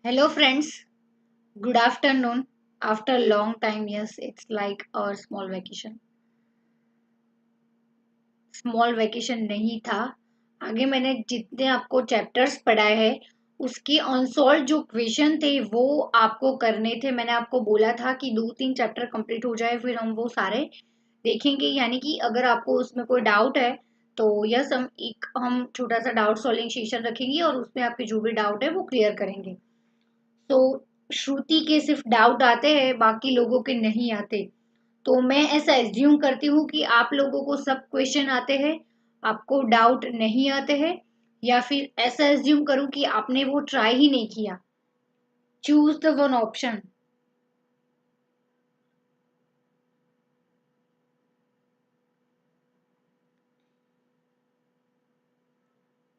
Hello, friends. Good afternoon. After a long time, yes, it's like our small vacation. Small vacation नहीं था। आगे मैंने जितने आपको चैप्टर्स पढ़ाए हैं उसके अनसॉल्व जो क्वेश्चन थे वो आपको करने थे। मैंने आपको बोला था कि 2-3 चैप्टर कंप्लीट हो जाए फिर हम वो सारे देखेंगे। यानी कि अगर आपको उसमें कोई डाउट है तो यस हम छोटा सा डाउट सॉल्विंग सेशन रखेंगे और उसमें आपके जो भी डाउट है वो क्लियर करेंगे। तो श्रुति के सिर्फ डाउट आते हैं, बाकी लोगों के नहीं आते। तो मैं ऐसा एज्यूम करती हूँ कि आप लोगों को सब क्वेश्चन आते हैं, आपको डाउट नहीं आते हैं, या फिर ऐसा एज्यूम करूँ कि आपने वो ट्राई ही नहीं किया। Choose the one option.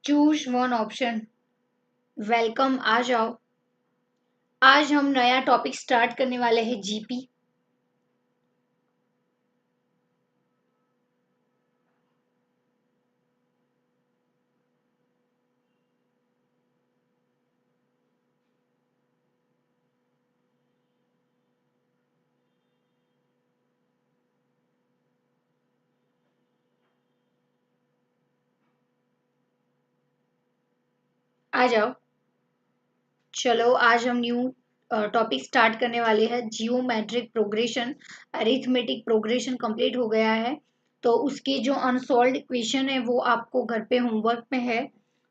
Choose one option. Welcome, आ जाओ। आज हम नया टॉपिक स्टार्ट करने वाले हैं, जीपी। आ जाओ। चलो आज हम न्यू टॉपिक स्टार्ट करने वाले हैं, geometric progression. Arithmetic progression complete हो गया है, तो उसके जो अनसॉल्व्ड इक्वेशन है वो आपको घर पे होमवर्क में है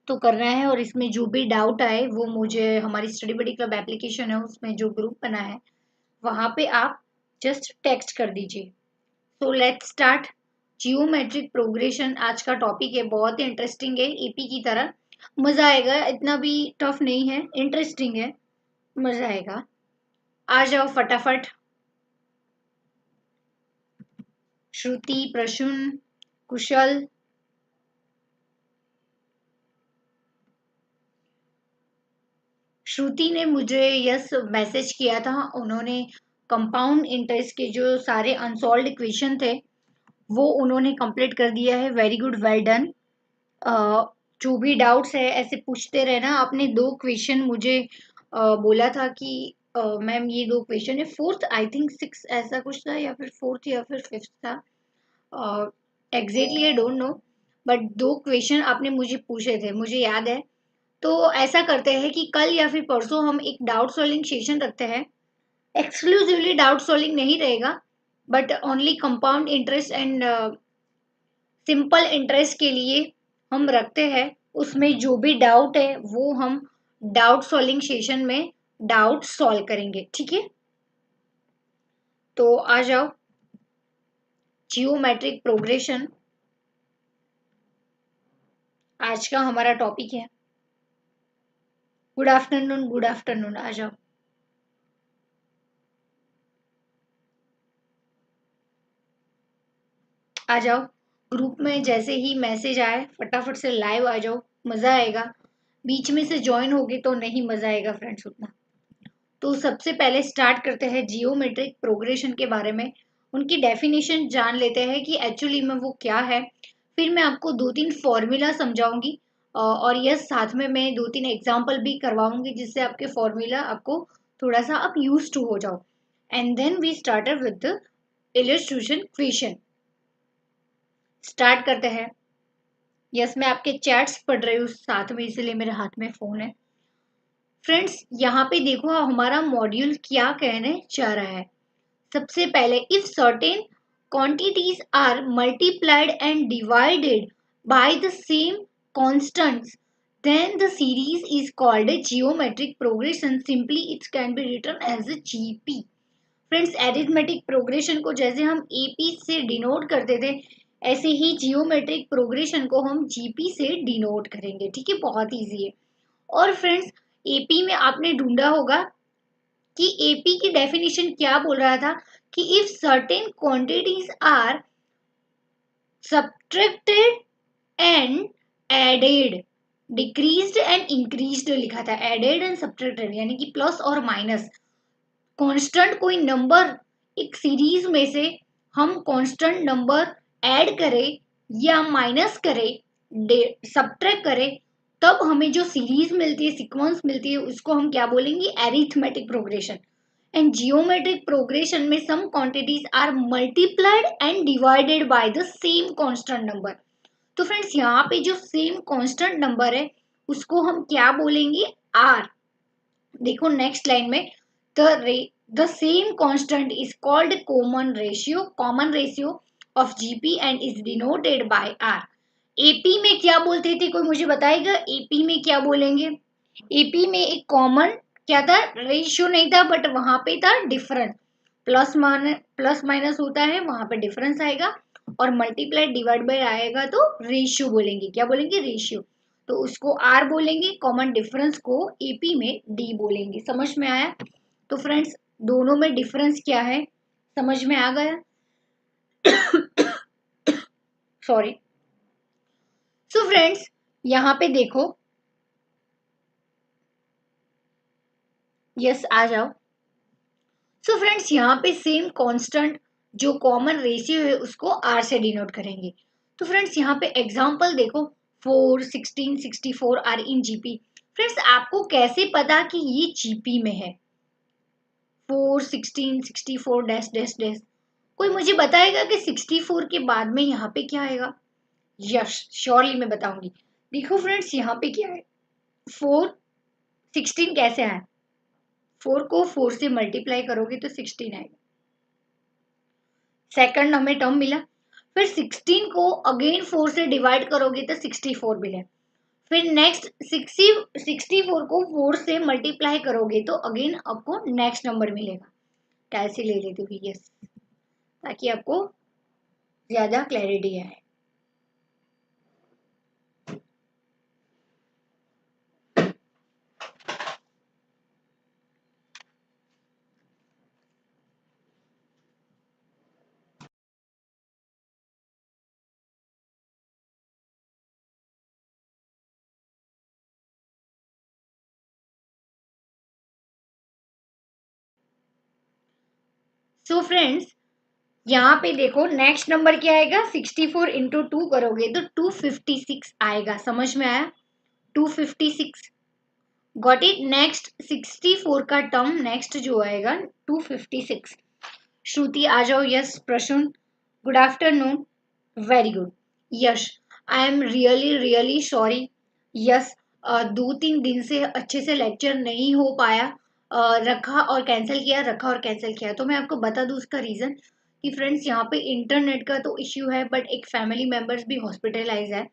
तो करना है। और इसमें जो भी डाउट आए वो मुझे हमारी स्टडी बडी क्लब एप्लीकेशन है उसमें जो ग्रुप बना है वहाँ पे आप जस्ट टेक्स्ट कर दीजिए। So let's start. Geometric progression आज का टॉपिक है, बहुत ही इंटरेस्टिंग है, एपी की तरह। मजा आएगा, इतना भी टफ नहीं है, इंटरेस्टिंग है, मजा आएगा। आ जाओ फटाफट। श्रुति, प्रसून, कुशल। श्रुति ने मुझे यस मैसेज किया था, उन्होंने कंपाउंड इंटरेस्ट के जो सारे अनसॉल्व्ड इक्वेशन थे वो उन्होंने कंप्लीट कर दिया है। Very good, well done. जो भी डाउट्स है ऐसे पूछते रहना। आपने दो क्वेश्चन मुझे बोला था कि मैम ये दो क्वेश्चन है, फोर्थ आई थिंक सिक्स ऐसा कुछ था, या फिर फोर्थ या फिर फिफ्थ था, exactly I don't know. But दो क्वेश्चन आपने मुझे पूछे थे, मुझे याद है। तो ऐसा करते हैं कि कल या फिर परसों हम एक डाउट सॉल्विंग सेशन रखते हैं। एक्सक्लूसिवली डाउट सॉल्विंग नहीं रहेगा, but only compound interest and simple interest के लिए हम रखते हैं। उसमें जो भी डाउट है वो हम डाउट सॉल्विंग सेशन में डाउट सॉल्व करेंगे, ठीक है। तो आ जाओ। जियोमेट्रिक प्रोग्रेशन आज का हमारा टॉपिक है। गुड आफ्टरनून, गुड आफ्टरनून, आ जाओ। आ जाओ। ग्रुप में जैसे ही मैसेज आए फटाफट से लाइव आ जाओ, मजा आएगा। बीच में से ज्वाइन होगे तो नहीं मजा आएगा फ्रेंड्स उतना। तो सबसे पहले स्टार्ट करते हैं जियोमेट्रिक प्रोग्रेशन के बारे में। उनकी डेफिनेशन जान लेते हैं कि एक्चुअली में वो क्या है। फिर मैं आपको 2-3 फॉर्मूला समझाऊंगी, और यस साथ में मैं 2-3 एग्जाम्पल भी करवाऊंगी जिससे आपके फॉर्मूला आपको थोड़ा सा आप यूज टू हो जाओ। And then we started with the illustration question. Start करते हैं। यस मैं आपके चैट्स पढ़ रही हूँ साथ में, इसलिए मेरे हाथ में फोन है। फ्रेंड्स यहाँ पे देखो हमारा मॉड्यूल क्या कहने जा रहा है। सबसे पहले, if certain quantities are multiplied and divided by the same constants, then the series is called a geometric progression. Simply it can be written as a GP. Friends arithmetic progression को जैसे हम एपी से denote करते थे, ऐसे ही geometric progression को हम GP से डिनोट करेंगे, ठीक है। बहुत इजी है। और फ्रेंड्स एपी में आपने ढूंढा होगा कि एपी की डेफिनेशन क्या बोल रहा था कि if certain quantities are subtracted and added, decreased and increased लिखा था। एडेड एंड सब्ट्रैक्टेड यानी कि प्लस और माइनस। कांस्टेंट कोई नंबर एक सीरीज में से हम कांस्टेंट नंबर ऐड करें या माइनस करें, सब्ट्रैक्ट करें, तब हमें जो सीरीज मिलती है, सीक्वेंस मिलती है, उसको हम क्या बोलेंगे, arithmetic progression. And geometric progression में some quantities are multiplied and divided by the same constant number. तो फ्रेंड्स यहाँ पे जो सेम कांस्टेंट नंबर है उसको हम क्या बोलेंगे, आर। देखो नेक्स्ट लाइन में, the same constant is called common ratio of GP and is denoted by R. AP में क्या बोलते थे, कोई मुझे बताएगा एपी में क्या बोलेंगे। एपी में एक कॉमन क्या था, रेशियो नहीं था, बट वहां पे था डिफरेंस। प्लस माइनस होता है, वहां पे डिफरेंस आएगा, और मल्टीप्लाई डिवाइड बाय आएगा तो रेशियो बोलेंगे। क्या बोलेंगे, रेशियो। तो उसको आर बोलेंगे, कॉमन डिफरेंस को एपी में डी बोलेंगे। समझ में आया। तो फ्रेंड्स दोनों में डिफरेंस क्या है, समझ में आ गया। सॉरी। सो फ्रेंड्स यहाँ पे देखो, यस आ जाओ। सो फ्रेंड्स यहाँ पे सेम कांस्टेंट जो कॉमन रेशियो है उसको आर से डिनोट करेंगे। तो फ्रेंड्स यहाँ पे एग्जांपल देखो, 4, 16, 64 आर इन जीपी। फ्रेंड्स आपको कैसे पता कि ये जीपी में है, 4, 16, 64 डैश डैश डैश। कोई मुझे बताएगा कि 64 के बाद में यहाँ पे क्या आएगा। यस श्योरली मैं बताऊंगी। देखो फ्रेंड्स यहाँ पे क्या है, 4, 16 कैसे आया, 4 को 4 से मल्टीप्लाई करोगे तो 16 आएगा, सेकंड हमें टर्म मिला। फिर 16 को अगेन 4 से डिवाइड करोगे तो 64 मिले। फिर नेक्स्ट 64 को 4 से मल्टीप्लाई करोगे तो अगेन आपको नेक्स्ट नंबर मिलेगा। कैसे ले लेते हो, यस, ताकि आपको ज्यादा क्लैरिटी आए। सो फ्रेंड्स यहाँ पे देखो नेक्स्ट नंबर क्या आएगा, 64 इंटू 2 करोगे तो 256 आएगा। समझ में आया, 256। Got it. नेक्स्ट 64 का टर्म नेक्स्ट जो आएगा 256। श्रुति आ जाओ, yes. Prasoon good afternoon, very good. Yash I am really really sorry. Yes 2-3 दिन से अच्छे से लेक्चर नहीं हो पाया, रखा और कैंसिल किया, रखा और कैंसिल किया। तो मैं आपको बता दूं उसका रीजन कि फ्रेंड्स यहाँ पे इंटरनेट का तो इश्यू है, बट एक फैमिली मेंबर्स भी हॉस्पिटलाइज है,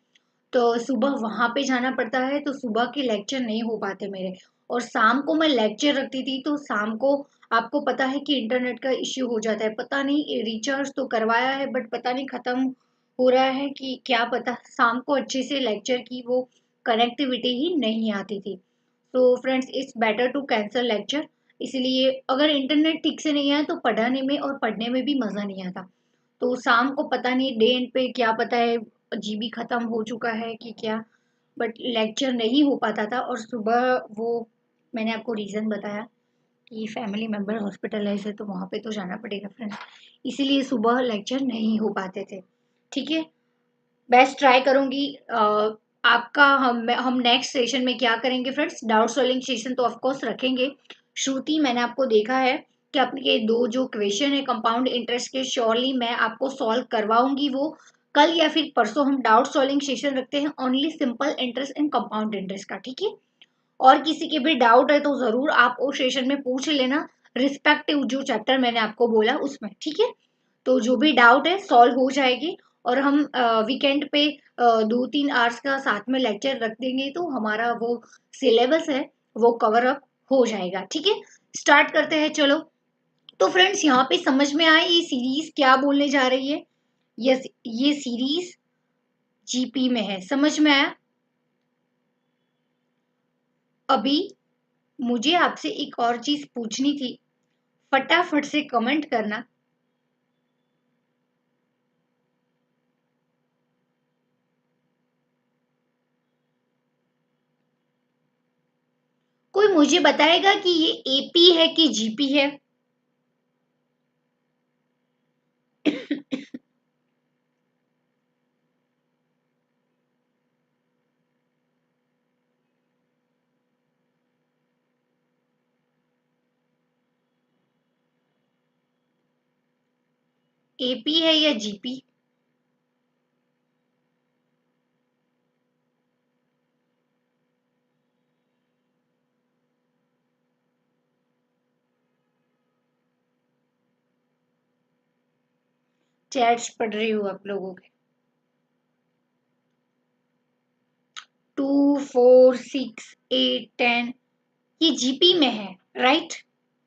तो सुबह वहां पे जाना पड़ता है, तो सुबह के लेक्चर नहीं हो पाते मेरे। और शाम को मैं लेक्चर रखती थी, तो शाम को आपको पता है कि इंटरनेट का इश्यू हो जाता है। पता नहीं, रिचार्ज तो करवाया है बट पता नहीं खत्म हो रहा है कि क्या पता, शाम को अच्छे से लेक्चर की वो कनेक्टिविटी ही नहीं आती थी। तो friends it's better to cancel lecture. इसलिए अगर इंटरनेट ठीक से नहीं आया तो पढ़ाने में और पढ़ने में भी मजा नहीं आता। तो शाम को पता नहीं डे एंड पे क्या पता है, जीबी खत्म हो चुका है कि क्या, बट लेक्चर नहीं हो पाता था। और सुबह वो मैंने आपको रीज़न बताया कि फैमिली मेम्बर हॉस्पिटलाइज है, तो वहाँ पे तो जाना पड़ेगा फ्रेंड्स, इसीलिए सुबह लेक्चर नहीं हो पाते थे। ठीक है, बेस्ट ट्राई करूंगी। आपका हम नेक्स्ट सेशन में क्या करेंगे फ्रेंड्स, डाउट सॉल्विंग सेशन तो ऑफ कोर्स रखेंगे। श्रुति मैंने आपको देखा है कि आपके दो जो क्वेश्चन है कंपाउंड इंटरेस्ट के, श्योरली मैं आपको सॉल्व करवाऊंगी। वो कल या फिर परसों हम डाउट सॉल्विंग सेशन रखते हैं, only simple interest and compound interest का। ठीक है, और किसी के भी डाउट है तो जरूर आप उस सेशन में पूछ लेना, रिस्पेक्टिव जो चैप्टर मैंने आपको बोला उसमें। ठीक है, तो जो भी डाउट है सॉल्व हो जाएगी। और हम वीकेंड पे 2-3 आवर्स का साथ में लेक्चर रख देंगे, तो हमारा वो सिलेबस है वो कवर अप हो जाएगा। ठीक है, स्टार्ट करते हैं चलो। तो फ्रेंड्स यहाँ पे समझ में आए ये सीरीज क्या बोलने जा रही है। यस, ये सीरीज जीपी में है, समझ में आया। अभी मुझे आपसे एक और चीज पूछनी थी, फटाफट से कमेंट करना। कोई मुझे बताएगा कि ये एपी है कि जीपी है। एपी है या जीपी? चैट्स पढ़ रही हूँ आप लोगों के। 2, 4, 6, 8, 10 ये जीपी में है, राइट?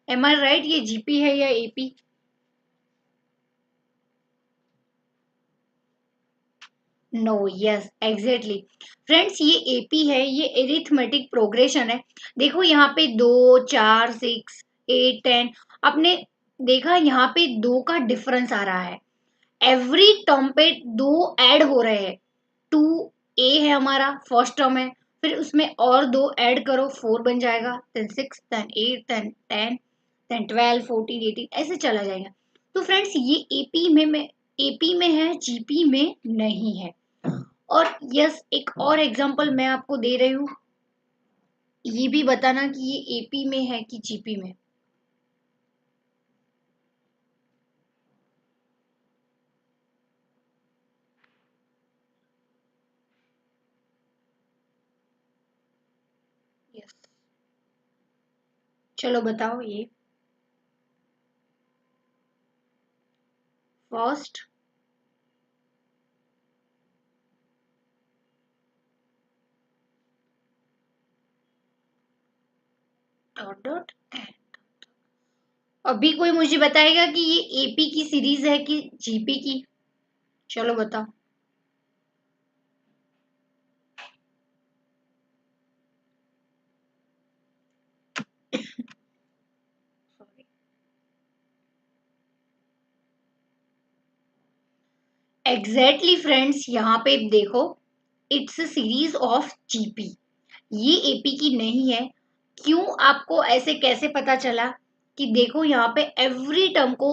Am I right? ये जीपी है या AP? No, yes, exactly. Friends, ये एपी है, ये एरिथमेटिक प्रोग्रेशन है। देखो यहाँ पे 2, 4, 6, 8, 10 आपने देखा, यहाँ पे 2 का डिफरेंस आ रहा है। एवरी टर्म पे 2 ऐड हो रहे हैं। 2 ए है हमारा, फर्स्ट टर्म है, फिर उसमें और 2 ऐड करो, 4 बन जाएगा, देन 6, देन 8, देन 10, देन 12, 14, 18 ऐसे चला जाएगा। तो फ्रेंड्स, ये एपी में है, जीपी में नहीं है। और यस, एक और एग्जांपल मैं आपको दे रही हूँ, ये भी बताना कि ये एपी में है कि जीपी में। यस, चलो बताओ। ये फर्स्ट डॉट डॉट एंड। अभी कोई मुझे बताएगा कि ये एपी की सीरीज है कि जीपी की? चलो बताओ। एग्जैक्टली फ्रेंड्स, यहाँ पे देखो, it's a series of GP, ये एपी की नहीं है। क्यों? आपको ऐसे कैसे पता चला? कि देखो यहाँ पे एवरी टर्म को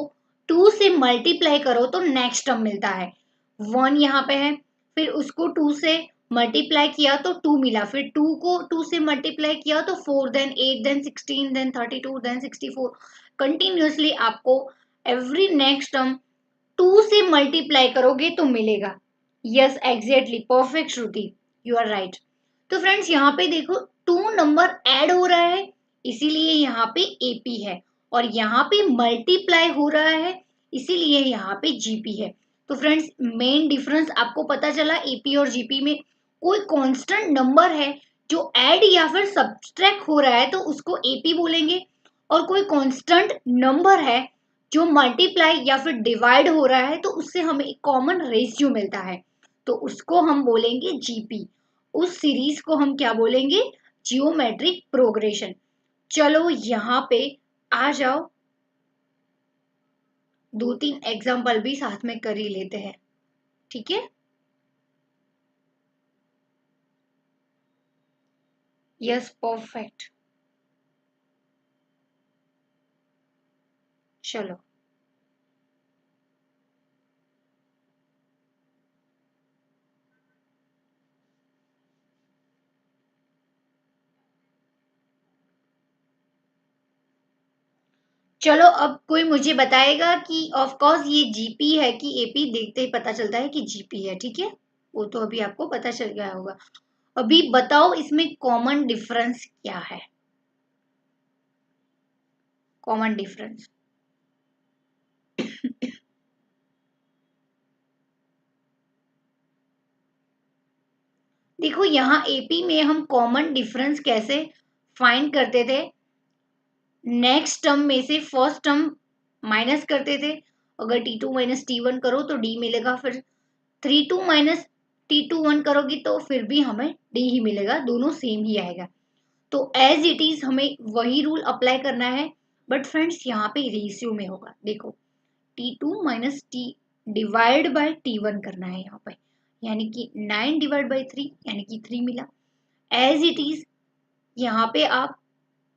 2 से मल्टीप्लाई करो तो नेक्स्ट टर्म मिलता है। 1 यहाँ पे है, फिर उसको 2 से मल्टीप्लाई किया तो 2 मिला, फिर 2 को 2 से मल्टीप्लाई किया तो 4, then 8, then 16, then 32, then 64। Continuously आपको एवरी नेक्स्ट टर्म 2 से मल्टीप्लाई करोगे तो मिलेगा। Yes, exactly, perfect Shruti, you are right. तो फ्रेंड्स, यहाँ पे देखो 2 नंबर ऐड हो रहा है, इसीलिए यहाँ पे एपी है, और यहाँ पे मल्टीप्लाई हो रहा है, इसीलिए यहाँ पे जीपी है। तो फ्रेंड्स, मेन डिफरेंस आपको पता चला एपी और जीपी में। कोई कांस्टेंट नंबर है जो ऐड या फिर सब्ट्रैक्ट हो रहा है तो उसको एपी बोलेंगे, और कोई कांस्टेंट नंबर है जो मल्टीप्लाई या फिर डिवाइड हो रहा है तो उससे हमें एक कॉमन रेशियो मिलता है, तो उसको हम बोलेंगे जीपी। उस सीरीज को हम क्या बोलेंगे? Geometric progression. चलो यहाँ पे आ जाओ, 2-3 एग्जाम्पल भी साथ में कर ही लेते हैं, ठीक है? Yes, perfect. चलो, चलो अब कोई मुझे बताएगा कि ऑफ कोर्स ये जीपी है कि एपी, देखते ही पता चलता है कि जीपी है, ठीक है? वो तो अभी आपको पता चल गया होगा। अभी बताओ इसमें कॉमन डिफरेंस क्या है? कॉमन डिफरेंस देखो, यहाँ एपी में हम कॉमन डिफरेंस कैसे फाइंड करते थे? नेक्स्ट टर्म में से फर्स्ट टर्म माइनस करते थे, अगर T2 माइनस T1 करो तो D मिलेगा, फिर 32 माइनस T21 करोगी तो फिर भी हमें D ही मिलेगा, दोनों सेम ही आएगा। तो एज इट इज हमें वही रूल अप्लाई करना है, बट फ्रेंड्स यहाँ पे रेशियो में होगा। देखो, T2 minus T divide by T1 करना है यहाँ पे, यानी कि 9 डिवाइड बाई 3, यानी कि 3 मिला। एज इट इज यहाँ पे आप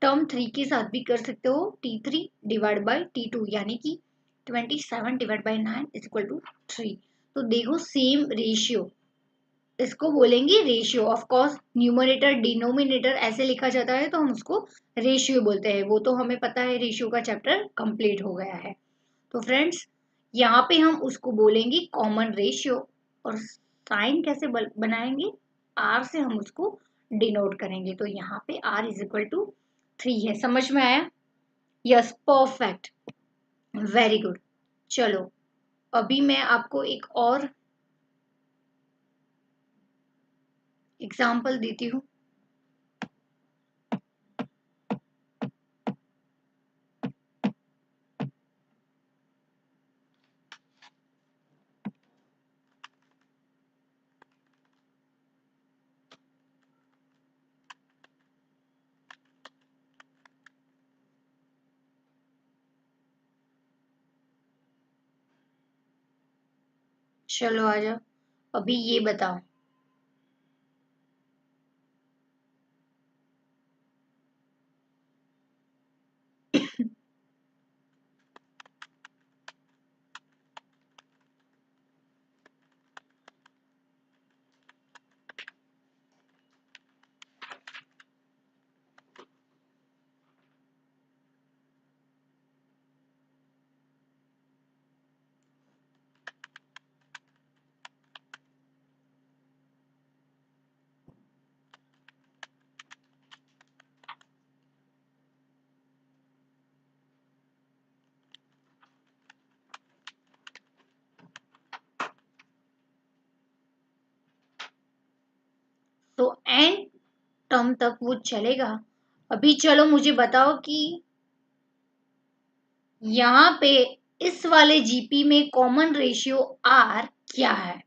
टर्म 3 के साथ भी कर सकते हो, T3 डिवाइड बाई T2, यानी कि 27 divide by 9 is equal to 3। तो देखो, सेम रेशियो, इसको बोलेंगे ratio. Of course numerator denominator ऐसे लिखा जाता है तो हम उसको रेशियो बोलते हैं, वो तो हमें पता है, रेशियो का चैप्टर कंप्लीट हो गया है। तो फ्रेंड्स, यहाँ पे हम उसको बोलेंगे कॉमन रेशियो, और साइन कैसे बनाएंगे, आर से हम उसको डिनोट करेंगे। तो यहाँ पे आर इज इक्वल टू 3 है। समझ में आया? Yes, perfect, very good. चलो अभी मैं आपको एक और एग्जाम्पल देती हूँ। चलो आ जाओ, अभी ये बताओ। तो एंड टर्म तक वो चलेगा। अभी चलो मुझे बताओ कि यहाँ पे इस वाले जीपी में कॉमन रेशियो आर क्या है।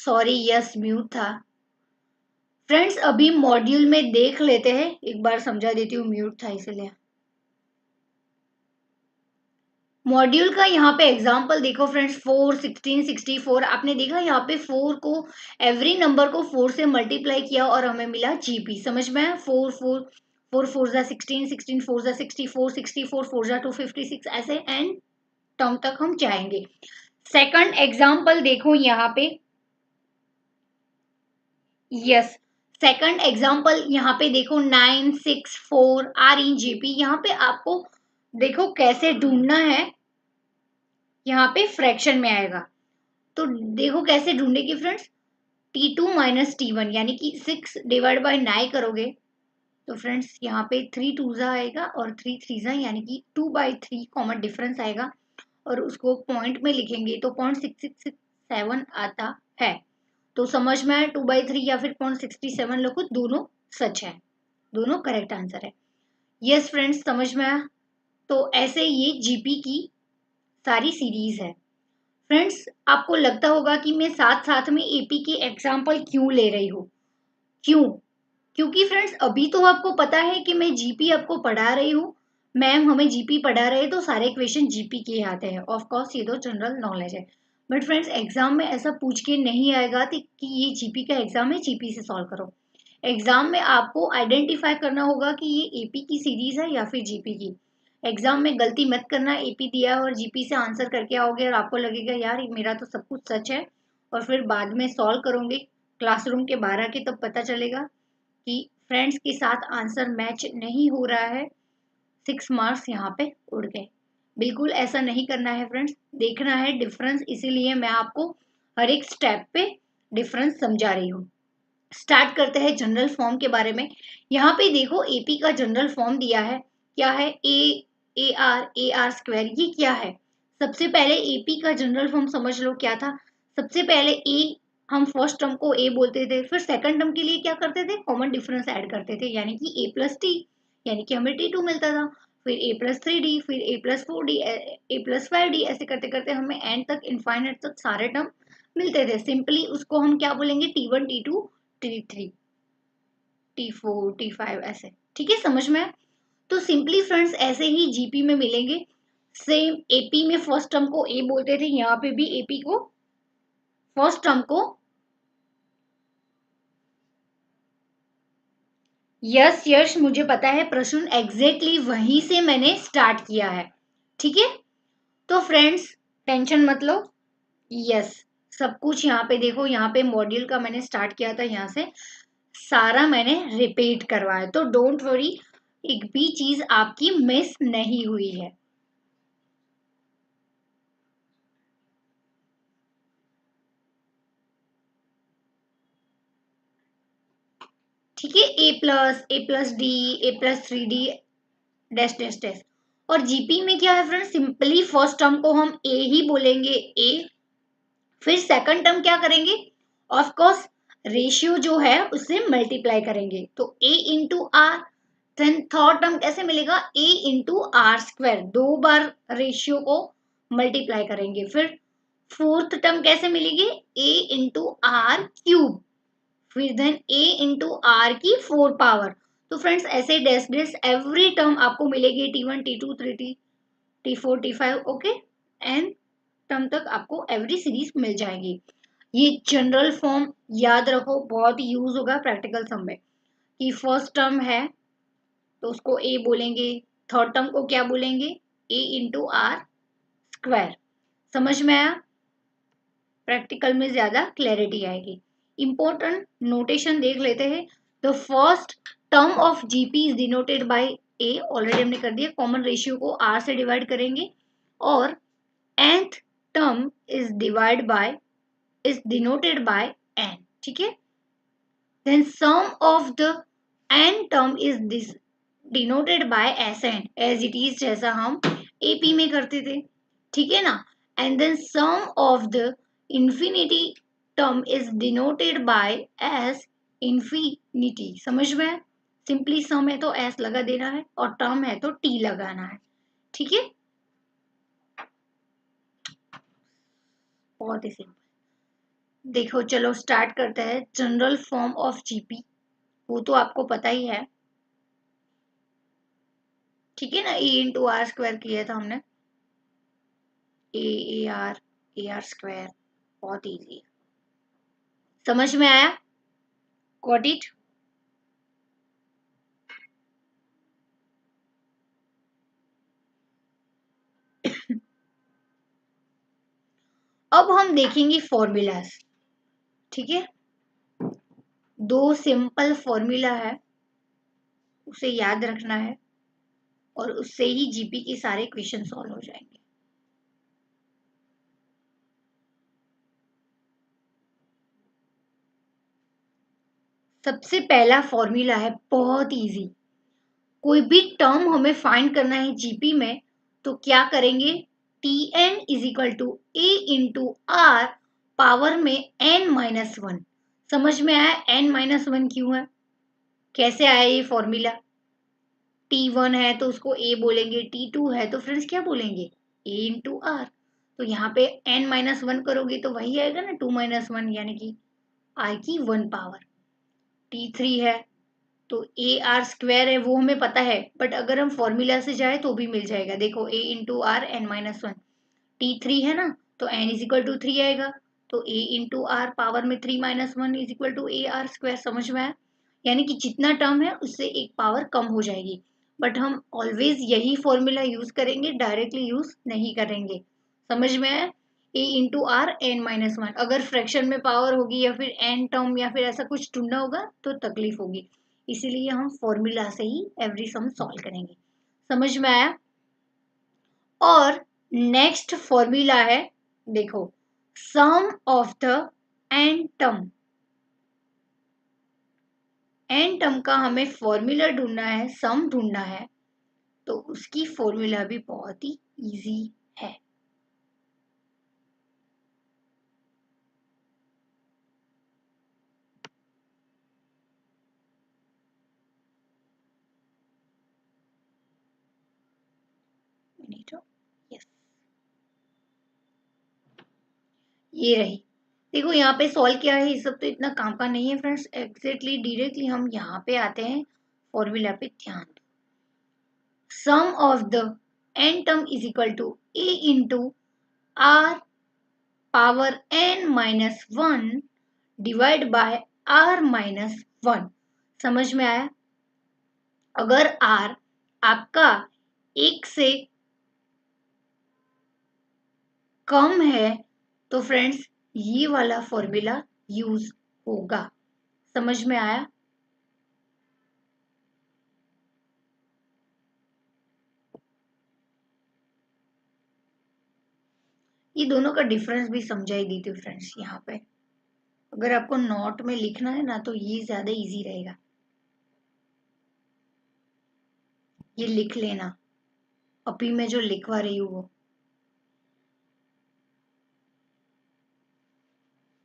सॉरी, यस म्यूट था। फ्रेंड्स अभी मॉड्यूल में देख लेते हैं, एक बार समझा देती हूँ, म्यूट था इसलिए। मॉड्यूल का यहाँ पे एग्जाम्पल देखो फ्रेंड्स, 4, 16, 64। आपने देखा यहाँ पे 4 को, एवरी नंबर को 4 से मल्टीप्लाई किया और हमें मिला जीपी। समझ में आया? 4 4 4 4 जा 16, 16 4 जा 64, 64 4 जा 256, ऐसे एंड टर्म तक हम जाएंगे। सेकंड एग्जाम्पल देखो यहाँ पे, यस सेकंड एग्जाम्पल यहाँ पे देखो, 964 आर इन जीपी। यहाँ पे आपको देखो कैसे ढूंढना है, यहाँ पे फ्रैक्शन में आएगा। तो देखो कैसे ढूंढेगी फ्रेंड्स, T2 माइनस T1 यानी कि 6 डिवाइड बाय 9 करोगे तो फ्रेंड्स यहाँ पे 3 2 आएगा और 3 3 यानी कि 2/3 कॉमन डिफरेंस आएगा और उसको पॉइंट में लिखेंगे तो 0.6667 आता है। तो समझ में आया, 2/3 या फिर 0.67 लोग, दोनों सच है, दोनों करेक्ट आंसर है। यस फ्रेंड्स समझ में आया। तो ऐसे ये जीपी की सारी सीरीज है। फ्रेंड्स आपको लगता होगा कि मैं साथ साथ में एपी के एग्जाम्पल क्यों ले रही हूँ, क्यों? क्योंकि फ्रेंड्स अभी तो आपको पता है कि मैं जीपी आपको पढ़ा रही हूँ, मैम हमें जीपी पढ़ा रहे तो सारे क्वेश्चन जीपी के आते हैं, ऑफ कोर्स ये तो जनरल नॉलेज है। बट फ्रेंड्स एग्जाम में ऐसा पूछ के नहीं आएगा कि ये जीपी का एग्जाम है, जीपी से सॉल्व करो। एग्जाम में आपको आइडेंटिफाई करना होगा कि ये एपी की सीरीज है या फिर जीपी की। एग्जाम में गलती मत करना, एपी दिया और जीपी से आंसर करके आओगे और आपको लगेगा यार मेरा तो सब कुछ सच है, और फिर बाद में सॉल्व करोगे क्लासरूम के बाहर आके, तब पता चलेगा कि फ्रेंड्स के साथ आंसर मैच नहीं हो रहा है, 6 मार्क्स यहाँ पे उड़ गए। बिल्कुल ऐसा नहीं करना है फ्रेंड्स, देखना है डिफरेंस, इसीलिए मैं आपको हर एक स्टेप पे डिफरेंस समझा रही हूँ। स्टार्ट करते हैं जनरल फॉर्म के बारे में। यहाँ पे देखो एपी का जनरल फॉर्म दिया है, क्या है? ए आर स्क्वायर, ये क्या है? सबसे पहले एपी का जनरल फॉर्म समझ लो क्या था। सबसे पहले ए, हम फर्स्ट टर्म को ए बोलते थे, फिर सेकंड टर्म के लिए क्या करते थे? कॉमन डिफरेंस ऐड करते थे, यानी कि ए प्लस टी, यानी कि हमें T2 मिलता था। फिर ए प्लस 3D, फिर ए प्लस 4D, ए प्लस 5D, ऐसे करते करते हमें एंड तक, इनफाइनाइट तक सारे टर्म मिलते थे। सिंपली उसको हम क्या बोलेंगे? T1 T2 T3 T4 T5 ऐसे, ठीक है? समझ में? तो सिंपली फ्रेंड्स ऐसे ही जीपी में मिलेंगे। सेम एपी में फर्स्ट टर्म को ए बोलते थे, यहाँ पे भी एपी को फर्स्ट टर्म को, यस यश मुझे पता है प्रश्न, एग्जैक्टली वहीं से मैंने स्टार्ट किया है, ठीक है? तो फ्रेंड्स टेंशन मत लो, यस सब कुछ यहाँ पे देखो, यहाँ पे मॉड्यूल का मैंने स्टार्ट किया था, यहाँ से सारा मैंने रिपीट करवाया, तो डोंट वरी, एक भी चीज आपकी मिस नहीं हुई है। ठीक है, A plus D, A plus 3D, dash dash dash. और जीपी में क्या है फ्रेंड्स, सिंपली फर्स्ट टर्म को हम ए ही बोलेंगे, ए। फिर सेकंड टर्म क्या करेंगे? ऑफ कोर्स रेशियो जो है उससे मल्टीप्लाई करेंगे, तो A into R. Then third term कैसे मिलेगा? ए इंटू आर स्क्वायर, 2 बार रेशियो को मल्टीप्लाई करेंगे। फिर फोर्थ टर्म कैसे मिलेगी? ए इंटू आर क्यूब, फिर देन ए इंटू आर की 4 पावर। तो फ्रेंड्स ऐसे डैश डैश एवरी टर्म आपको मिलेगी, T1 T2 3T T4 T5, okay, N term तक आपको एवरी सीरीज मिल जाएगी। ये जनरल फॉर्म याद रखो, बहुत यूज होगा प्रैक्टिकल सम में, कि फर्स्ट टर्म है तो उसको ए बोलेंगे, थर्ड टर्म को क्या बोलेंगे? ए इंटू आर स्क्वायर। समझ में आया? प्रैक्टिकल में ज्यादा क्लैरिटी आएगी। इंपॉर्टेंट नोटेशन देख लेते हैं। The first term of GP is denoted by A, already हमने कर दिया, कॉमन रेशियो को आर से डिवाइड करेंगे, और nth term is denoted by n, ठीक है? Then sum of the n term is denoted by Sn, as it is, जैसा हम एपी में करते थे, ठीक है ना? And then sum of the infinity term is denoted by S infinity. समझ में? सिंपली सम है तो एस लगा देना है और टर्म है तो टी लगाना है, ठीक है? बहुत ही सिंपल। देखो चलो स्टार्ट करते हैं। जनरल फॉर्म ऑफ जीपी वो तो आपको पता ही है, ठीक है ना। ए इंटू आर स्क्वायर किया था हमने, ए आर स्क्वायर, बहुत इजी है, समझ में आया? Got it? अब हम देखेंगे फॉर्मूलाज, ठीक है। दो सिंपल फॉर्मूला है, उसे याद रखना है और उससे ही जीपी के सारे क्वेश्चन सॉल्व हो जाएंगे। सबसे पहला फॉर्मूला है बहुत इजी। कोई भी टर्म हमें फाइंड करना है जीपी में तो क्या करेंगे, T N is equal to A into R power में n-1। समझ में आया n-1 क्यों है, कैसे आया ये फॉर्मूला? T1 है तो उसको A बोलेंगे, T2 है तो फ्रेंड्स क्या बोलेंगे, A इंटू आर। तो यहाँ पे n-1 करोगे तो वही आएगा ना 2-1 यानी कि I की 1 पावर। T3 है तो ए आर स्क्वायर है वो हमें पता है, बट अगर हम फॉर्मूला से जाए तो भी मिल जाएगा। देखो A into are n-1, T3 है ना तो n इज इक्वल टू 3 आएगा, तो A इंटू आर पावर में 3-1 is equal to A R square. समझ में आया? यानी कि जितना टर्म है उससे एक पावर कम हो जाएगी, बट हम ऑलवेज यही फॉर्मूला यूज करेंगे, डायरेक्टली यूज नहीं करेंगे। समझ में आया? ए इंटू आर n-1, अगर फ्रैक्शन में पावर होगी या फिर n टर्म या फिर ऐसा कुछ ढूंढना होगा तो तकलीफ होगी, इसीलिए हम फॉर्मूला से ही एवरी सम सॉल्व करेंगे। समझ में आया? और नेक्स्ट फॉर्मूला है, देखो, sum of the N term. N term का हमें फॉर्मूला ढूंढना है, सम ढूंढना है, तो उसकी फॉर्मूला भी बहुत ही इजी है। यस, ये रही। देखो यहाँ पे सॉल्व किया है, ये सब तो इतना काम का नहीं है फ्रेंड्स। एग्जैक्टली डायरेक्टली हम यहाँ पे आते हैं, फॉर्मूला पे ध्यान दो। Sum of the N term is equal to A into R power n-1 divide by r-1। समझ में आया? अगर r आपका 1 से कम है तो फ्रेंड्स ये वाला फॉर्मूला यूज होगा। समझ में आया? ये दोनों का डिफरेंस भी समझाई दी थी फ्रेंड्स यहाँ पे। अगर आपको नोट में लिखना है ना तो ये ज्यादा इजी रहेगा, ये लिख लेना। अभी मैं जो लिखवा रही हूँ वो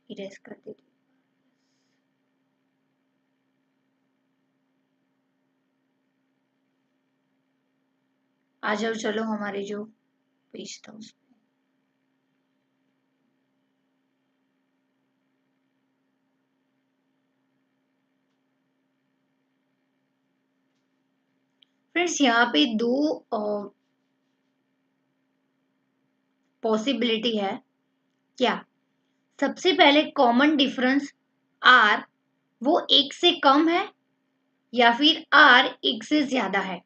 इरेज कर देती। आ जाओ चलो हमारे जो पेज था उस फ्रेंड्स यहाँ पे दो पॉसिबिलिटी है। क्या? सबसे पहले कॉमन डिफरेंस आर वो 1 से कम है या फिर आर 1 से ज्यादा है,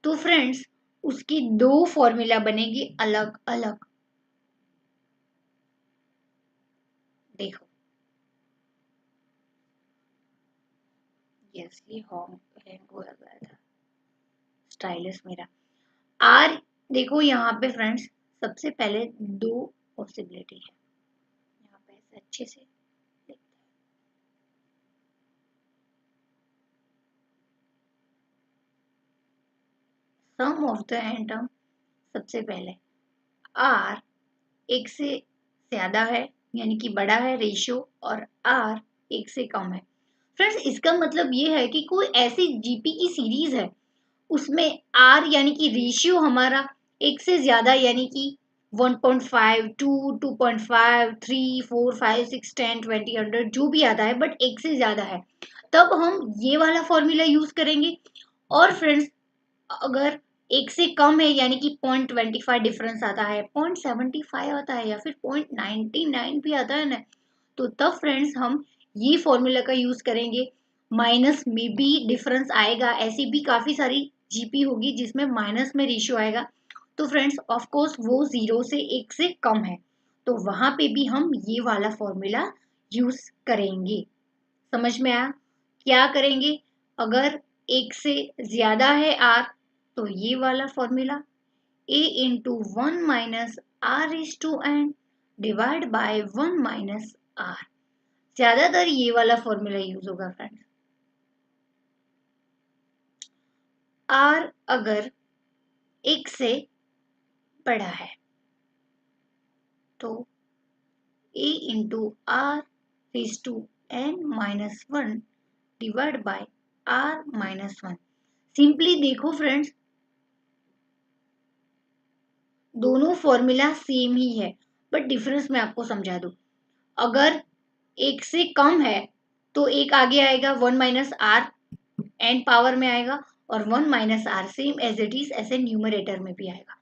तो फ्रेंड्स उसकी दो फॉर्मूला बनेगी अलग अलग। देखो, यस ये हैंग हो गया था स्टाइलिस मेरा। आर, देखो यहाँ पे फ्रेंड्स सबसे पहले दो पॉसिबिलिटी है, यहाँ पे ऐसे अच्छे से लिखते हैं। सम ऑफ द एटम, सबसे पहले आर 1 से ज्यादा है यानी कि बड़ा है रेशियो, और आर 1 से कम है। फ्रेंड्स इसका मतलब ये है कि कोई ऐसी जीपी की सीरीज है उसमें आर यानी कि रेशियो हमारा 1 से ज्यादा यानी कि 1.5, 2, 2.5, 3, 4, 5, 6, 10, 20, 100 जो भी आता है, बट एक से ज्यादा है तब हम ये वाला फॉर्मूला यूज करेंगे। और फ्रेंड्स अगर एक से कम है यानी कि 0.25 डिफरेंस आता है, 0.75 आता है या फिर 0.99 भी आता है ना, तो तब फ्रेंड्स हम ये फॉर्मूला का यूज करेंगे। माइनस में भी डिफरेंस आएगा, ऐसी भी काफी सारी जीपी होगी जिसमें माइनस में रेशियो आएगा, तो फ्रेंड्स ऑफ कोर्स वो 0 से 1 से कम है, तो वहां पे भी हम ये वाला फॉर्मूला यूज करेंगे। समझ में आया? क्या करेंगे? अगर 1 से ज्यादा है आर, तो ये वाला formula a into 1 minus R is to N divide by 1 minus R, ज्यादातर ये वाला फॉर्मूला यूज होगा फ्रेंड्स। आर अगर 1 से बड़ा है तो a into R raise to N minus 1 divide by R minus 1। Simply देखो फ्रेंड्स, दोनों फॉर्मूला सेम ही है, बट डिफरेंस मैं आपको समझा दूं। अगर 1 से कम है तो एक आगे आएगा 1 माइनस आर, एन पावर में आएगा, और 1 minus R same as it is ऐसे न्यूमरेटर में भी आएगा।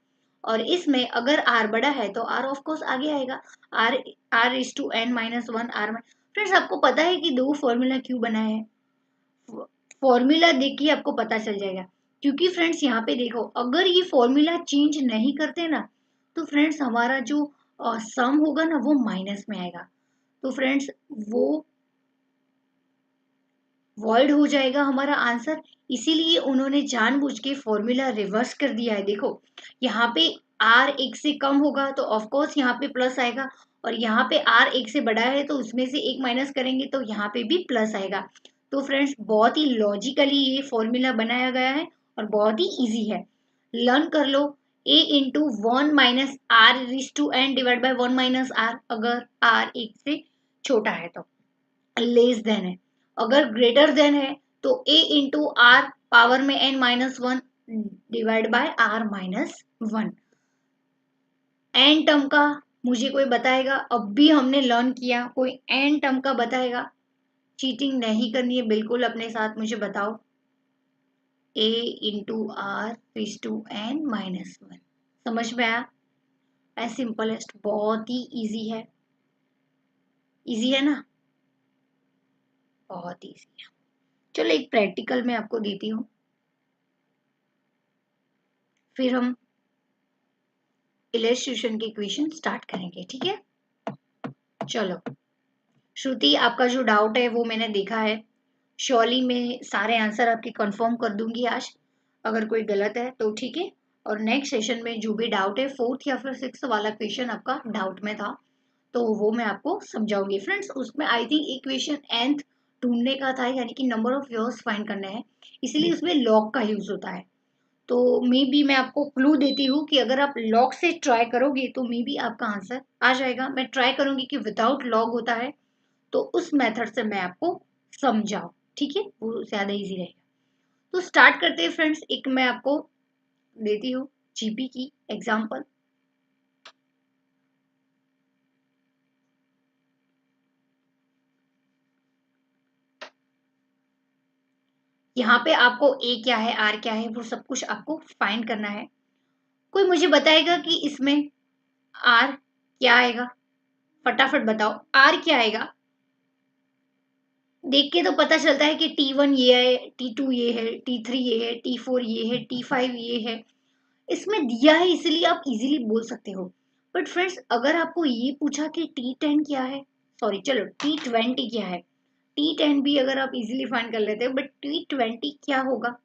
और इसमें अगर आर बड़ा है तो आर ऑफ कोर्स आगे आएगा, R R is to N minus 1 R. Friends आपको पता है कि दो फॉर्मूला क्यों बनाए हैं? फॉर्मूला देखिए आपको पता चल जाएगा, क्योंकि फ्रेंड्स यहाँ पे देखो, अगर ये फॉर्मूला चेंज नहीं करते ना, तो फ्रेंड्स हमारा जो सम होगा ना वो माइनस में आएगा, तो फ्रेंड्स वो वॉइड हो जाएगा हमारा आंसर। इसीलिए उन्होंने जानबूझ के फॉर्मूला रिवर्स कर दिया है। देखो यहाँ पे आर 1 से कम होगा तो ऑफ कोर्स यहाँ पे प्लस आएगा, और यहाँ पे आर 1 से बड़ा है तो उसमें से 1 माइनस करेंगे तो यहाँ पे भी प्लस आएगा। तो फ्रेंड्स बहुत ही लॉजिकली ये फॉर्मूला बनाया गया है और बहुत ही इजी है, लर्न कर लो। a into 1 minus R is to N divide by 1 minus R, अगर आर 1 से छोटा है तो लेस देन है, अगर ग्रेटर देन है तो a इंटू आर पावर में n minus 1 divide by r minus 1। N term का मुझे कोई बताएगा? अब भी हमने लर्न किया, कोई एन टर्म का बताएगा? चीटिंग नहीं करनी है बिल्कुल, अपने साथ मुझे बताओ। a into R raise to n minus 1, समझ में आया? है सिंपलेस्ट, बहुत ही इजी है। इजी है ना? बहुत इजी है। चलो एक प्रैक्टिकल में आपको देती हूँ, फिर हम इलस्ट्रेशन के क्वेश्चन स्टार्ट करेंगे, ठीक है? चलो श्रुति, आपका जो डाउट है वो मैंने देखा है, श्योरली मैं सारे आंसर आपके कंफर्म कर दूंगी आज, अगर कोई गलत है तो ठीक है। और नेक्स्ट सेशन में जो भी डाउट है, फोर्थ या फिर सिक्स वाला क्वेश्चन आपका डाउट में था, तो वो मैं आपको समझाऊंगी फ्रेंड्स। उसमें आई थिंक एक क्वेश्चन nth ढूंढने का था, यानी कि नंबर ऑफ इयर्स फाइंड करना है, इसलिए उसमें लॉग का यूज होता है। तो मे बी मैं आपको क्लू देती हूँ कि अगर आप लॉग से ट्राई करोगे तो मे बी आपका आंसर आ जाएगा। मैं ट्राई करूंगी कि विदाउट लॉग होता है तो उस मेथड से मैं आपको समझाऊं, ठीक है? वो ज्यादा इजी रहेगा। तो स्टार्ट करते हैं फ्रेंड्स। एक मैं आपको देती हूँ जीपी की एग्जांपल। यहाँ पे आपको ए क्या है, आर क्या है, वो सब कुछ आपको फाइंड करना है। कोई मुझे बताएगा कि इसमें आर क्या आएगा? फटाफट बताओ, आर क्या आएगा? देख के तो पता चलता है कि T1 ये है, T2 ये है, T3 ये है, T4 ये है, T5 ये है, इसमें दिया है इसलिए आप इजीली बोल सकते हो। बट फ्रेंड्स अगर आपको ये पूछा कि T10 क्या है, सॉरी चलो T20 क्या है, T10 भी अगर आप इजीली फाइंड कर लेते हो, बट T20 क्या होगा?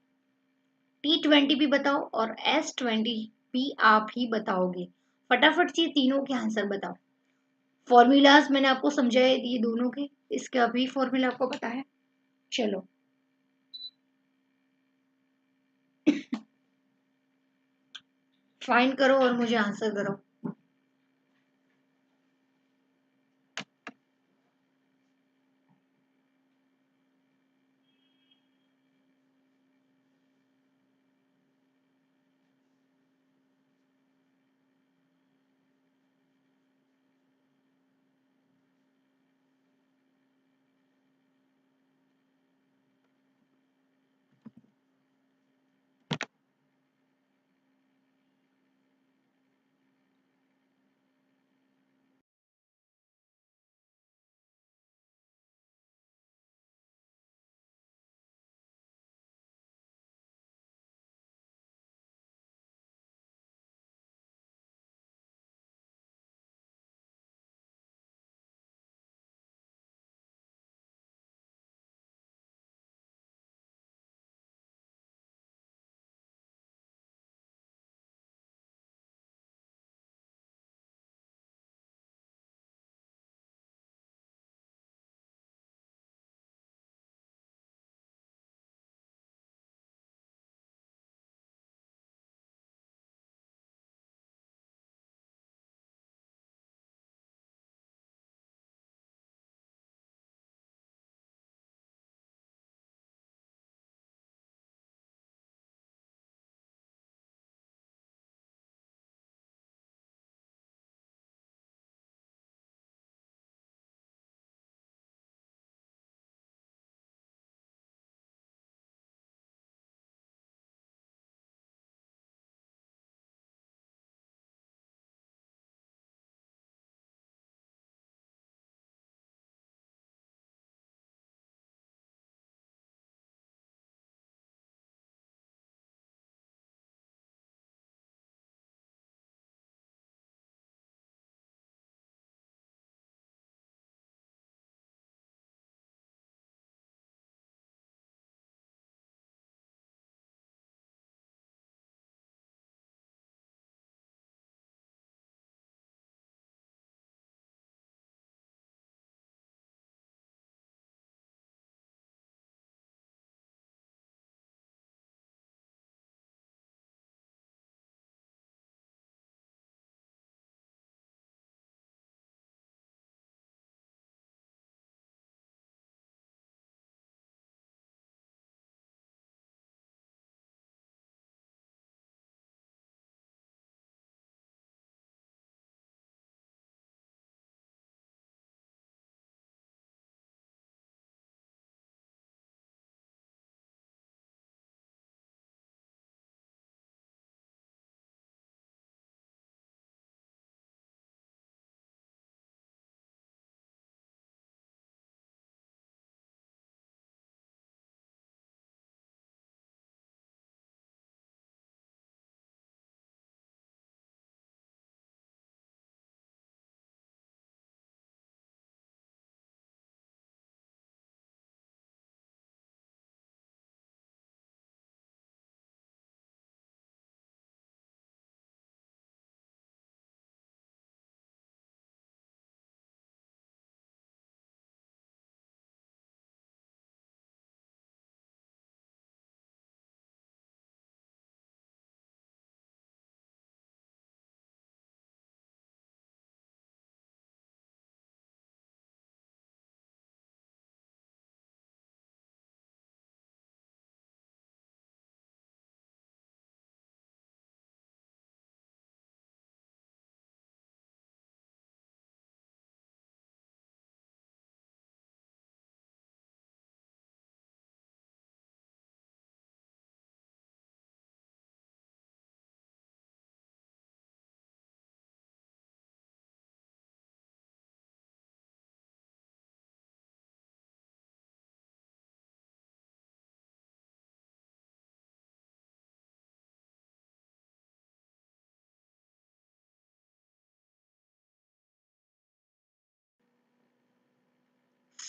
T20 भी बताओ और S20 भी आप ही बताओगे। फटाफट से तीनों के आंसर बताओ। फॉर्मूलाज मैंने आपको समझाए दिए दोनों के, इसका भी फॉर्मूला आपको पता है। चलो फाइंड करो और मुझे आंसर करो।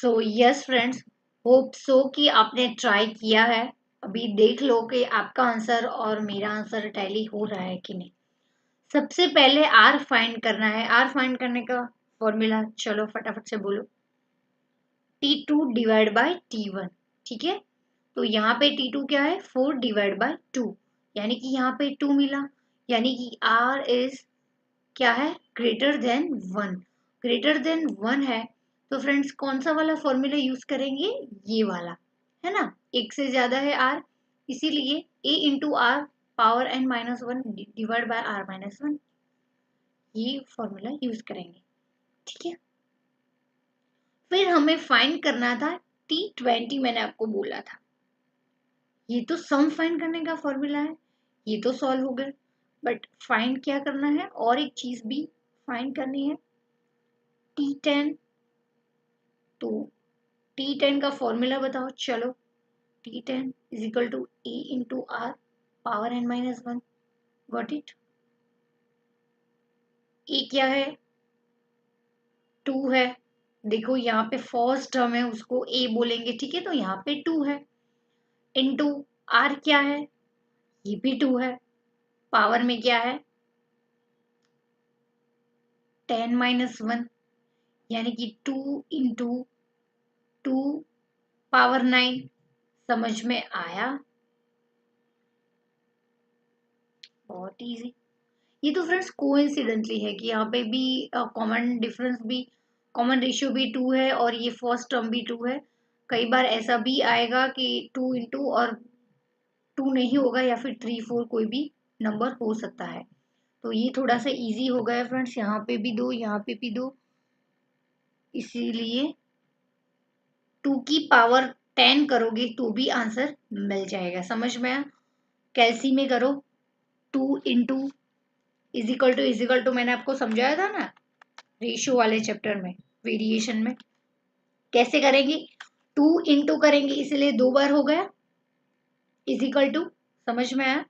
So yes friends, hope so कि आपने ट्राई किया है। अभी देख लो कि आपका आंसर और मेरा आंसर टैली हो रहा है कि नहीं। सबसे पहले आर फाइंड करना है। आर फाइंड करने का फॉर्मूला चलो फटाफट से बोलो। T2 divide by T1। ठीक है, तो यहाँ पे T2 क्या है, 4 डिवाइड बाय 2, यानी कि यहाँ पे 2 मिला, यानी कि R इज क्या है, ग्रेटर देन 1। ग्रेटर देन 1 है तो फ्रेंड्स कौन सा वाला फॉर्मूला यूज करेंगे, ये वाला, है ना। एक से ज्यादा है R, इसीलिए A into R power n-1 divide by r-1, ये फॉर्मूला यूज करेंगे। ठीक है, फिर हमें फाइंड करना था T20। मैंने आपको बोला था ये तो सम फाइंड करने का फॉर्मूला है, ये तो सॉल्व हो गया, बट फाइंड क्या करना है, और एक चीज भी फाइंड करनी है, T10। तो T10 का फॉर्मूला बताओ चलो। T10 is equal to A into R power n-1। Got it. A क्या है, 2 है। देखो यहाँ पे फर्स्ट टर्म है उसको ए बोलेंगे, ठीक है, तो यहाँ पे 2 है। इंटू आर क्या है, ये भी 2 है। पावर में क्या है, 10-1, यानी कि 2 इंटू 2 पावर 9। समझ में आया, बहुत इजी। ये तो फ्रेंड्स कोइंसिडेंटली है कि यहाँ पे भी कॉमन डिफरेंस भी, कॉमन रेशियो भी 2 है और ये फर्स्ट टर्म भी 2 है। कई बार ऐसा भी आएगा कि 2 इंटू और 2 नहीं होगा, या फिर 3-4 कोई भी नंबर हो सकता है। तो ये थोड़ा सा इजी हो गया फ्रेंड्स, यहाँ पे भी 2, यहाँ पे भी 2, इसीलिए 2 की पावर 10 करोगे तो भी आंसर मिल जाएगा। समझ में आया, कैलसी में करो, 2 इंटू इज इक्वल टू मैंने आपको समझाया था ना रेशियो वाले चैप्टर में, वेरिएशन में कैसे करेंगे, 2 इंटू करेंगे इसलिए 2 बार हो गया, इज इक्वल टू, समझ में आया,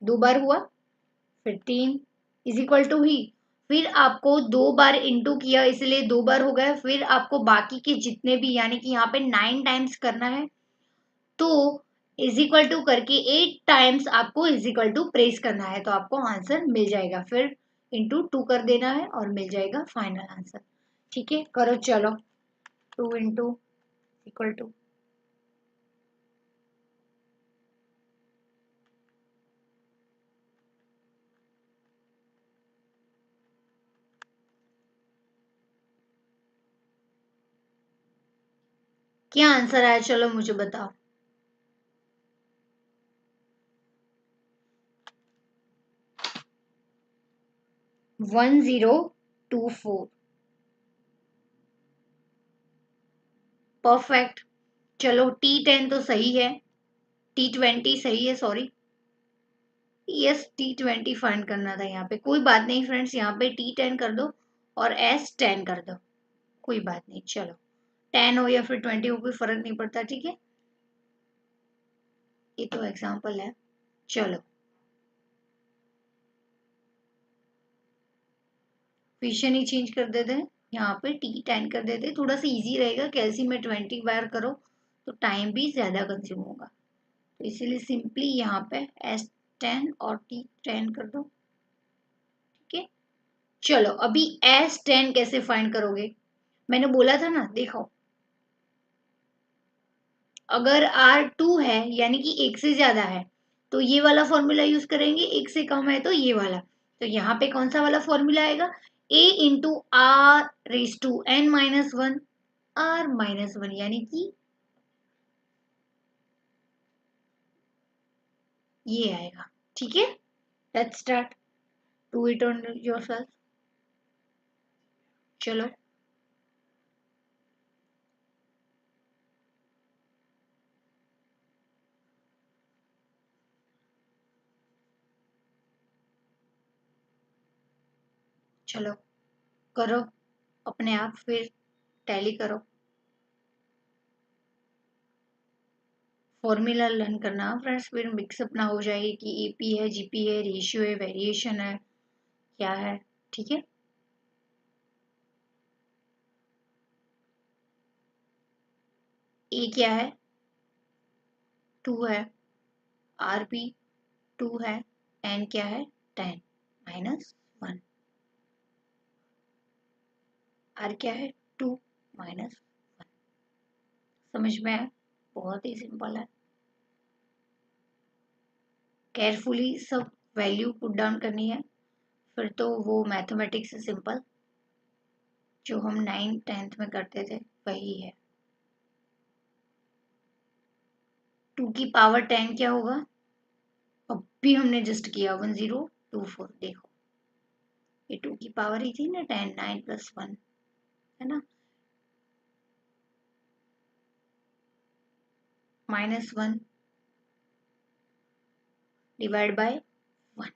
2 बार हुआ, फिर 3 इज इक्वल टू ही, फिर आपको 2 बार इंटू किया इसलिए 2 बार हो गया, फिर आपको बाकी के जितने भी, यानी कि यहाँ पे 9 टाइम्स करना है, तो इज इक्वल टू करके 8 टाइम्स आपको इज इक्वल टू प्रेस करना है, तो आपको आंसर मिल जाएगा। फिर इंटू 2 कर देना है और मिल जाएगा फाइनल आंसर। ठीक है, करो चलो, 2 इंटू इक्वल टू, क्या आंसर आया चलो मुझे बताओ। 1024। परफेक्ट। चलो T10 तो सही है, T20 सही है, सॉरी, यस T20 फाइंड करना था यहाँ पे। कोई बात नहीं फ्रेंड्स, यहाँ पे T10 कर दो और S10 कर दो, कोई बात नहीं। चलो 10 हो या फिर 20 हो कोई फर्क नहीं पड़ता, ठीक है, ये तो एग्जाम्पल है। चलो क्वेश्चन ही चेंज कर देते हैं, यहाँ पे T10 कर देते हैं, थोड़ा सा इजी रहेगा। कैलसी में 20 बार करो तो टाइम भी ज्यादा कंज्यूम होगा, तो इसीलिए सिंपली यहाँ पे S10 और T10 कर दो। ठीक है, चलो अभी S10 कैसे फाइंड करोगे, मैंने बोला था ना, देखो अगर R2 है यानी कि एक से ज्यादा है तो ये वाला फॉर्मूला यूज करेंगे, एक से कम है तो ये वाला। तो यहाँ पे कौन सा वाला फॉर्मूला आएगा, A into R raise to n-1, r-1, यानी कि ये आएगा। ठीक है, let's start, do it on yourself. चलो चलो करो अपने आप, फिर टैली करो, फॉर्मूला लर्न करना फ्रेंड्स, फिर मिक्सअप ना हो जाए कि एपी है, जीपी है, रेशियो है, वेरिएशन है, क्या है। ठीक है, ए क्या है, 2 है, आर भी 2 है, एन क्या है, 10 माइनस 1, आर क्या है, 2 माइनस 1। समझ में आया? बहुत ही सिंपल है। केयरफुली सब वैल्यू पुट डाउन करनी है, फिर तो वो मैथमेटिक्स से सिंपल जो हम 9th 10th में करते थे वही है। 2 की पावर 10 क्या होगा, अब भी हमने जस्ट किया 1024। देखो ये 2 की पावर ही थी ना 10, 9 प्लस 1 है ना, -1 डिवाइड बाय 1।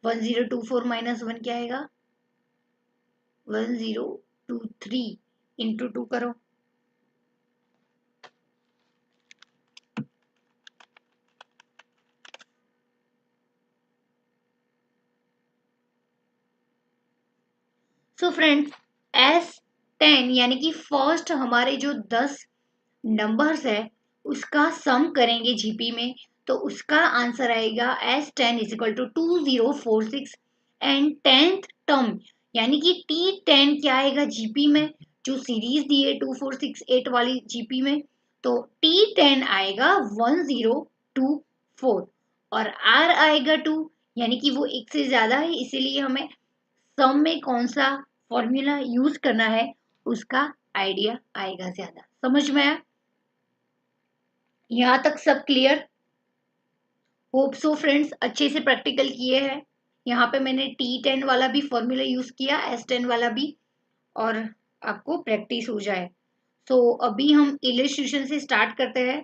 1024 -1 क्या आएगा, 1023 इंटू 2 करो, सो फ्रेंड्स S10 यानी कि फर्स्ट हमारे जो 10 नंबर्स है उसका सम करेंगे जीपी में, तो उसका आंसर आएगा S10 is equal to 2046। And 10th term यानी कि T10 क्या आएगा जीपी में, जो सीरीज दी है 2468 वाली जीपी में, तो T10 आएगा 1024 और R आएगा 2, यानी कि वो एक से ज्यादा है, इसीलिए हमें सम में कौन सा फॉर्मूला यूज करना है उसका आइडिया आएगा ज्यादा। समझ में आया? यहाँ तक सब क्लियर? होप सो फ्रेंड्स अच्छे से प्रैक्टिकल किए हैं। यहाँ पे मैंने T10 वाला भी फॉर्मूला यूज किया, S10 वाला भी, और आपको प्रैक्टिस हो जाए। तो अभी हम इलिस्ट्रेशन से स्टार्ट करते हैं।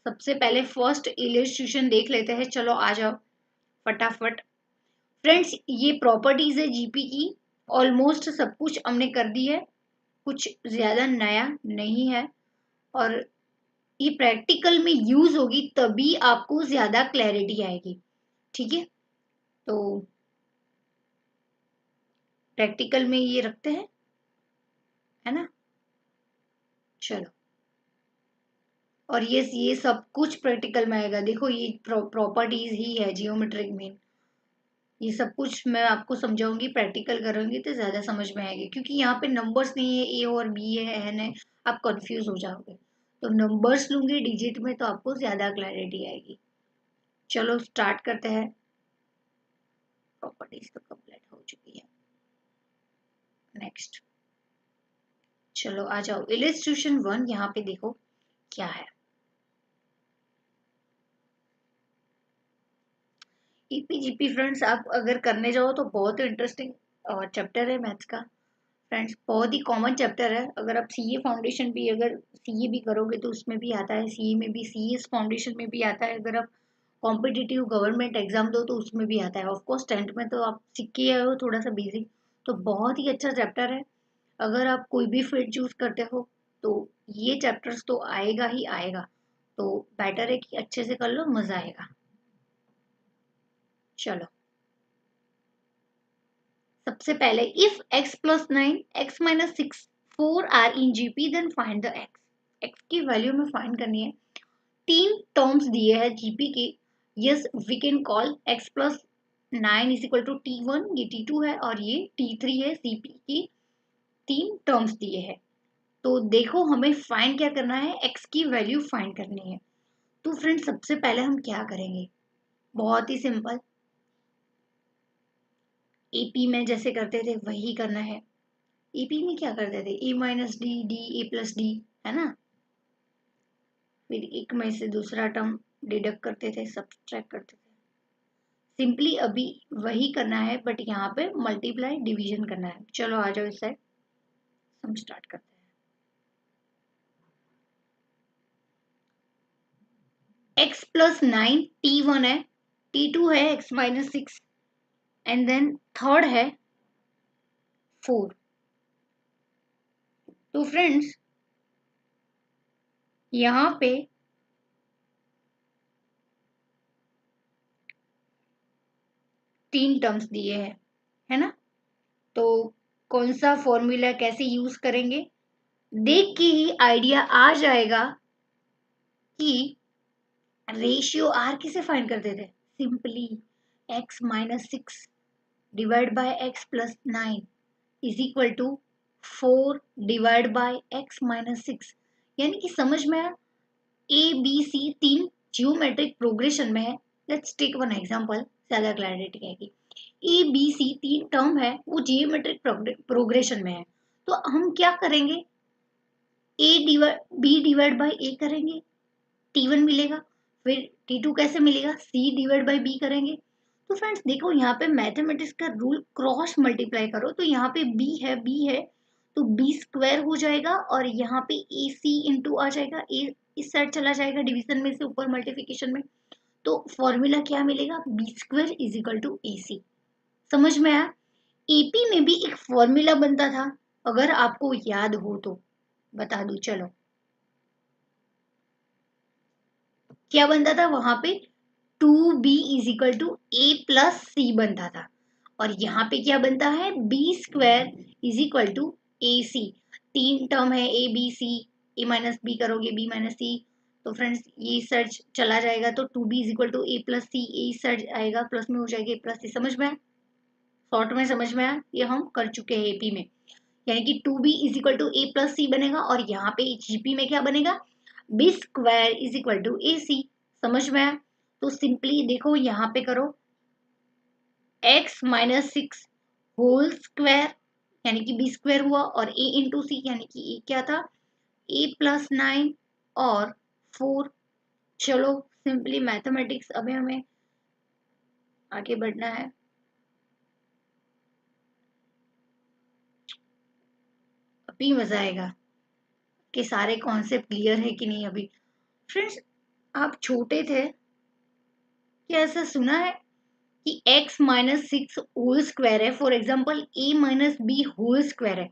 सबसे पहले फर्स्ट इलिस्ट्रेशन देख लेते हैं, चलो आ जाओ फटाफट। फ्रेंड्स ये प्रॉपर्टीज है जीपी की, ऑलमोस्ट सब कुछ हमने कर दी है, कुछ ज्यादा नया नहीं है, और ये प्रैक्टिकल में यूज होगी तभी आपको ज्यादा क्लैरिटी आएगी। ठीक है, तो प्रैक्टिकल में ये रखते हैं, है ना। चलो, और ये सब कुछ प्रैक्टिकल में आएगा। देखो ये प्रॉपर्टीज ही है जियोमेट्रिक मीन, ये सब कुछ मैं आपको समझाऊंगी, प्रैक्टिकल करूंगी तो ज्यादा समझ में आएगी, क्योंकि यहाँ पे नंबर्स नहीं है, ए और बी है, एन है, आप कंफ्यूज हो जाओगे। तो नंबर्स लूंगी डिजिट में तो आपको ज्यादा क्लैरिटी आएगी। चलो स्टार्ट करते हैं। प्रॉपर्टीज तो कंप्लीट हो चुकी है, नेक्स्ट। चलो आ जाओ इलिस्ट्रेशन 1, यहाँ पे देखो क्या है। ईपीजीपी फ्रेंड्स आप अगर करने जाओ तो बहुत इंटरेस्टिंग चैप्टर है मैथ्स का। फ्रेंड्स बहुत ही कॉमन चैप्टर है, अगर आप सीए फाउंडेशन भी अगर सीए भी करोगे तो उसमें भी आता है, सीए में भी, सीए फाउंडेशन में भी आता है, अगर आप कॉम्पिटिटिव गवर्नमेंट एग्जाम दो तो उसमें भी आता है। ऑफकोर्स 10th में तो आप सीख के आए हो थोड़ा सा बेसिक, तो बहुत ही अच्छा चैप्टर है। अगर आप कोई भी फील्ड चूज करते हो तो ये चैप्टर्स तो आएगा ही आएगा, तो बेटर है कि अच्छे से कर लो, मजा आएगा। चलो सबसे पहले if x plus 9 x minus 6 4 are in GP then find the x की वैल्यू में फाइंड करनी है। तीन टर्म्स दिए हैं जीपी के, yes we can call x plus 9 is equal to T1, ये T2 है और ये T3 है, सीपी की तीन टर्म्स दिए हैं। तो देखो हमें फाइंड क्या करना है, x की वैल्यू फाइंड करनी है। तो फ्रेंड सबसे पहले हम क्या करेंगे, बहुत ही सिंपल, एपी में जैसे करते थे वही करना है। एपी में क्या करते थे, A minus D, D A plus D, है ना। फिर एक में से दूसरा टर्म डिडक्ट करते थे, सब्ट्रैक्ट करते थे। सिंपली अभी वही करना है, बट यहाँ पे मल्टीप्लाई डिवीजन करना है। चलो आ जाओ इस साइड, हम स्टार्ट करते हैं। x प्लस 9 T1 है, T2 है x minus 6, and then third है 4। तो फ्रेंड्स यहाँ पे तीन टर्म्स दिए हैं, है ना। तो कौन सा फॉर्मूला कैसे यूज करेंगे, देख के ही आइडिया आ जाएगा कि रेशियो आर किसे फाइंड करते थे, simply x minus 6 divide by x plus 9 is equal to 4 divide by x minus 6। यानी कि समझ में आया, ए बी सी तीन जियोमेट्रिक प्रोग्रेशन में है। लेट्स टेक वन एग्जांपल, ज्यादा क्लैरिटी आएगी। ए बी सी तीन टर्म है, वो जियोमेट्रिक प्रोग्रेशन में है। तो हम क्या करेंगे, ए डिवाइड बी डिवाइड बाय ए करेंगे, T1 मिलेगा। फिर T2 कैसे मिलेगा, C डिवाइड बाई B करेंगे। तो फ्रेंड्स देखो यहाँ पे मैथमेटिक्स का रूल क्रॉस मल्टीप्लाई करो, तो यहाँ पे B है तो B स्क्वायर हो जाएगा और यहाँ पे AC इंटू आ जाएगा, A इस साइड चला जाएगा डिवीजन में से ऊपर मल्टीप्लिकेशन में। तो फॉर्मूला क्या मिलेगा, B square is equal to AC। समझ में आया। AP में भी एक फॉर्मूला बनता था, अगर आपको याद हो तो बता दूं, चलो क्या बनता था वहां पे, 2b is equal to A plus C बनता था। और यहाँ पे क्या बनता है, B square is equal to A C. तीन टर्म है A B C, A minus B करोगे बी माइनस सी, तो फ्रेंड्स ये सर्च चला जाएगा तो 2b is equal to A plus C, A सर्च आएगा प्लस में हो जाएगा ए प्लस सी। समझ में आया, शॉर्ट में समझ में आया, ये हम कर चुके हैं एपी में। यानी कि 2b is equal to A plus C बनेगा और यहाँ पे जीपी में क्या बनेगा, B square is equal to A C. समझ में आया। तो सिंपली देखो यहाँ पे करो, x माइनस 6 होल स्क्वायर यानी कि बी स्क्वायर हुआ और a इंटू सी यानी कि a क्या था, a प्लस 9 और 4। चलो सिंपली मैथमेटिक्स अभी हमें आगे बढ़ना है। अभी मजा आएगा कि सारे कॉन्सेप्ट क्लियर है कि नहीं। अभी फ्रेंड्स आप छोटे थे, क्या ऐसा सुना है कि x माइनस 6 होल स्क्वायर है, for example a minus B whole square है,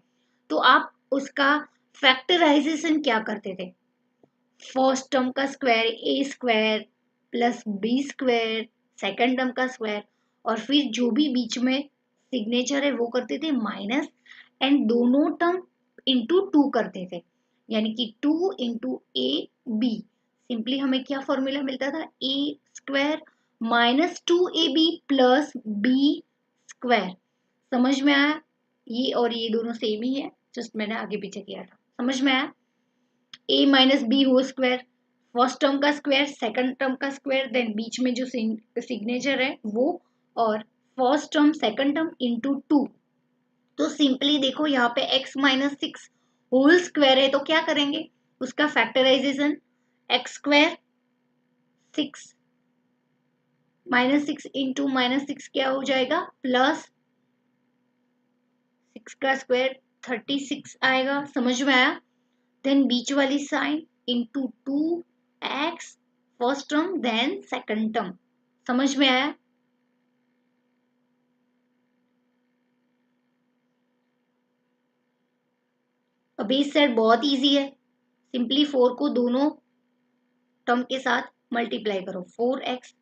तो आप उसका फैक्टराइजेशन क्या करते थे, फर्स्ट टर्म का square a square plus B square, second term का स्क्वायर, और फिर जो भी बीच में सिग्नेचर है वो करते थे माइनस, एंड दोनों टर्म इंटू 2 करते थे, यानी कि 2 इंटू ए बी। सिंपली हमें क्या फॉर्मूला मिलता था, A square minus 2ab plus B square. समझ में आया, ये और ये दोनों सेम ही है, जस्ट मैंने आगे पीछे किया था। समझ में आया, A minus B whole square, first term का स्क्वायर सेकंड टर्म का स्क्वायर, देन बीच में जो सिग्नेचर है वो, और first term second term into 2। तो सिंपली देखो यहाँ पे x माइनस 6 होल स्क्वायर है तो क्या करेंगे, उसका factorization, x square 6 minus 6 into minus 6 क्या हो जाएगा, प्लस 6 का स्क्वायर 36 आएगा। समझ में आया। देन बीच वाली sign into 2x first term then second term. समझ में आया। अब इस साइड बहुत इजी है, सिंपली 4 को दोनों टर्म के साथ मल्टीप्लाई करो, 4x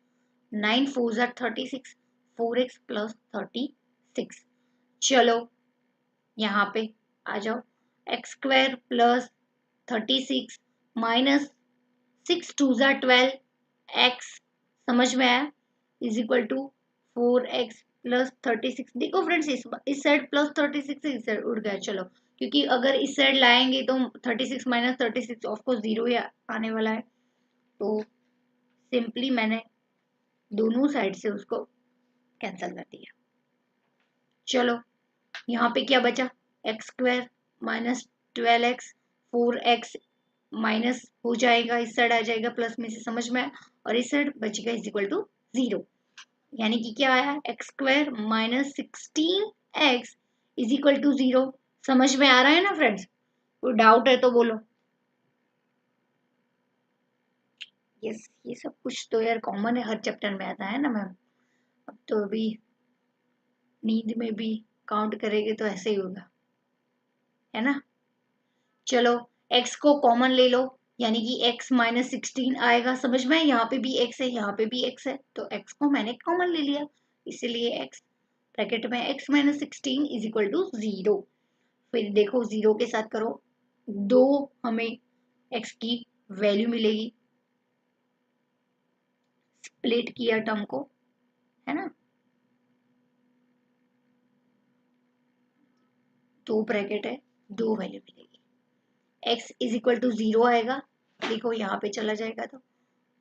9 4 जार 36, 4x प्लस 36। चलो यहाँ पे आ जाओ, x square plus 36 minus 6 2 jar 12 x. समझ में आया, is equal to 4x plus 36। देखो फ्रेंड्स इस साइड प्लस 36 इस साइड उड़ गया, चलो क्योंकि अगर इस साइड लाएंगे तो 36 माइनस 36 ऑफकोर्स जीरो ही आने वाला है, तो सिंपली मैंने दोनों साइड से उसको कैंसिल कर दिया। चलो यहाँ पे क्या बचा, x square minus 12x, 4x minus हो जाएगा, इस साइड आ जाएगा प्लस में से। समझ में आया। और इस साइड बचेगा इज इक्वल टू 0, यानी कि क्या आया, x square minus 16x is equal to 0। समझ में आ रहा है ना फ्रेंड्स, कोई डाउट है तो बोलो। यस, ये सब कुछ तो यार कॉमन है, हर चैप्टर में आता है ना मैम। अब तो अभी नींद में भी काउंट करेंगे तो ऐसे ही होगा, है ना। चलो x को कॉमन ले लो, यानी कि x माइनस 16 आएगा। समझ में, यहाँ पे भी x है यहाँ पे भी x है, तो x को मैंने कॉमन ले लिया, इसीलिए x ब्रैकेट में x minus 16 is equal to 0। फिर देखो 0 के साथ करो दो हमें x की वैल्यू मिलेगी, स्प्लिट किया टर्म को, है ना, दो ब्रैकेट है, दो वैल्यू मिलेगी। x इज इक्वल टू 0 आएगा, देखो यहाँ पे चला जाएगा तो,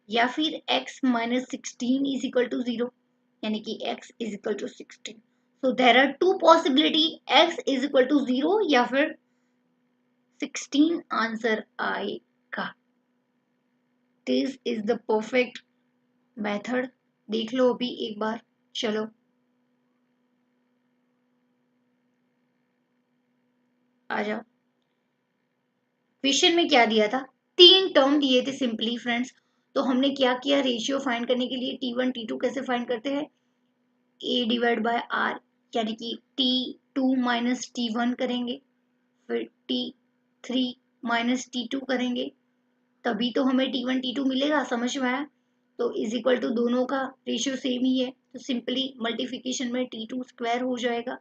या फिर x minus 16 is equal to 0, यानी कि x is equal to 16। So there are two possibility, x is equal to 0 या फिर 16 आंसर आएगा। This is the perfect method. देख लो अभी एक बार, चलो आ जाओ। क्वेश्चन में क्या दिया था, तीन टर्म दिए थे सिंपली फ्रेंड्स। तो हमने क्या किया, रेशियो फाइंड करने के लिए T1 T2 कैसे फाइंड करते हैं, A डिवाइड बाय R, यानी कि T2 माइनस T1 करेंगे, फिर T3 माइनस T2 करेंगे, तभी तो हमें T1 T2 मिलेगा। समझ में आया। तो इज इक्वल टू दोनों का रेशियो सेम ही है, तो सिंपली मल्टीप्लिकेशन में T2 स्क्वायर हो जाएगा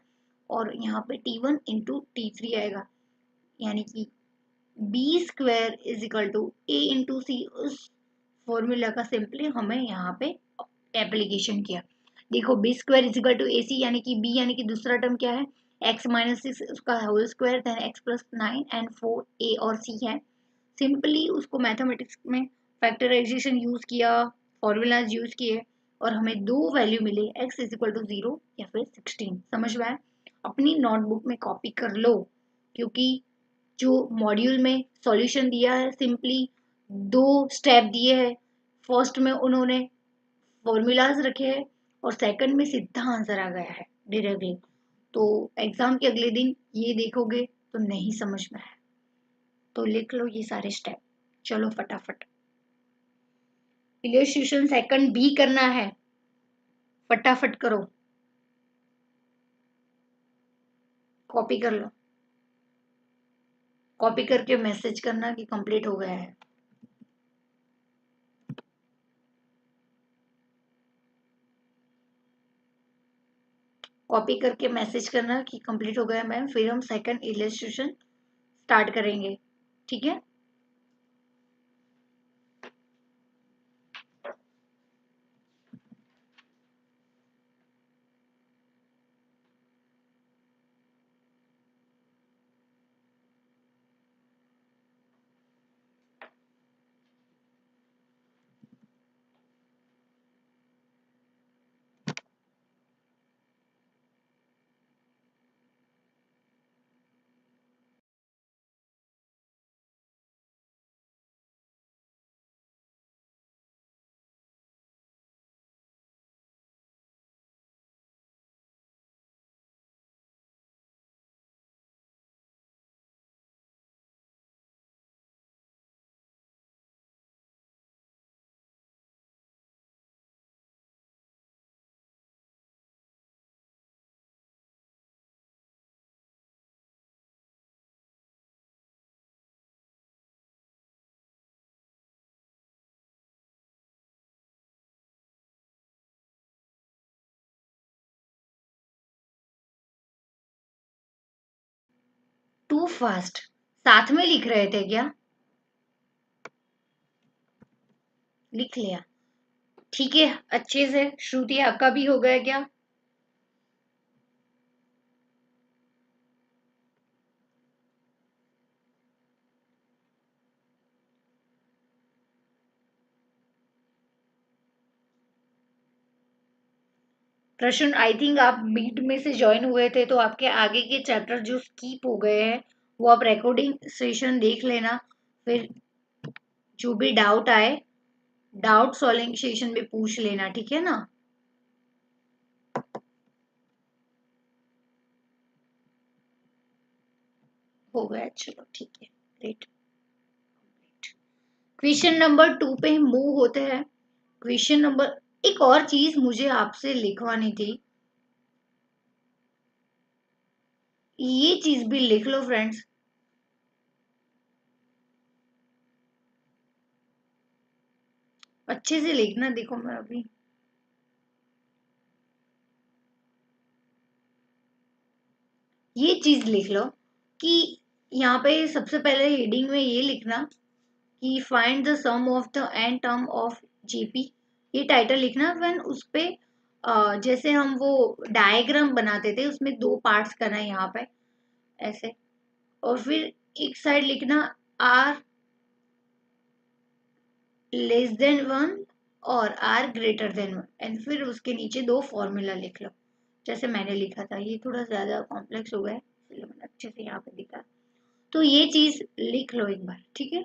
और यहाँ पे T1 इंटू T3 आएगा, यानी कि B square is equal to A into C. उस फॉर्मूला का सिंपली हमें यहाँ पे एप्लीकेशन किया। देखो B square is equal to A C, यानी कि बी यानी कि दूसरा टर्म क्या है, एक्स माइनस सिक्स उसका whole square, then X plus 9 and 4 A और सी है। सिंपली उसको मैथमेटिक्स में फैक्टराइजेशन यूज किया, फॉर्मूलाज यूज किए और हमें दो वैल्यू मिले, एक्स इज इक्वल टू 0 या फिर 16। समझ में आया। अपनी नोटबुक में कॉपी कर लो, क्योंकि जो मॉड्यूल में सॉल्यूशन दिया है सिंपली दो स्टेप दिए हैं। फर्स्ट में उन्होंने फॉर्मूलाज रखे हैं और सेकंड में सीधा आंसर आ गया है डायरेक्टली। तो एग्जाम के अगले दिन ये देखोगे तो नहीं समझ में आया, तो लिख लो ये सारे स्टेप। चलो फटाफट इलस्ट्रेशन सेकंड भी करना है, फटाफट करो, कॉपी कर लो, कॉपी करके मैसेज करना कि कंप्लीट हो गया है। कॉपी करके मैसेज करना कि कंप्लीट हो गया मैम, फिर हम सेकंड इलस्ट्रेशन स्टार्ट करेंगे, ठीक है। टू फास्ट, साथ में लिख रहे थे क्या, लिख लिया, ठीक है अच्छे से। श्रुति आपका भी हो गया क्या, प्रश्न आई थिंक आप बीट में से ज्वाइन हुए थे, तो आपके आगे के चैप्टर जो स्कीप हो गए हैं वो आप रिकॉर्डिंग सेशन देख लेना, फिर जो भी डाउट आए डाउट सॉल्विंग सेशन में पूछ लेना, ठीक है ना। हो गया, चलो ठीक है, ग्रेट। क्वेश्चन नंबर 2 पे मूव होते हैं। क्वेश्चन नंबर, एक और चीज मुझे आपसे लिखवानी थी, ये चीज भी लिख लो फ्रेंड्स। अच्छे से लिखना, देखो मैं अभी ये चीज लिख लो कि यहाँ पे सबसे पहले हेडिंग में ये लिखना कि find the sum of the N term of GP, ये टाइटल लिखना। फिर उस पे जैसे हम वो डायग्राम बनाते थे उसमें दो पार्ट्स करना है यहाँ पे ऐसे, और फिर एक साइड लिखना आर लेस देन वन और R greater than one, and फिर उसके नीचे दो फॉर्मूला लिख लो जैसे मैंने लिखा था। ये थोड़ा ज्यादा कॉम्प्लेक्स हो गया है इसलिए मैंने अच्छे से यहाँ पे लिखा। तो ये चीज लिख लो एक बार, ठीक है।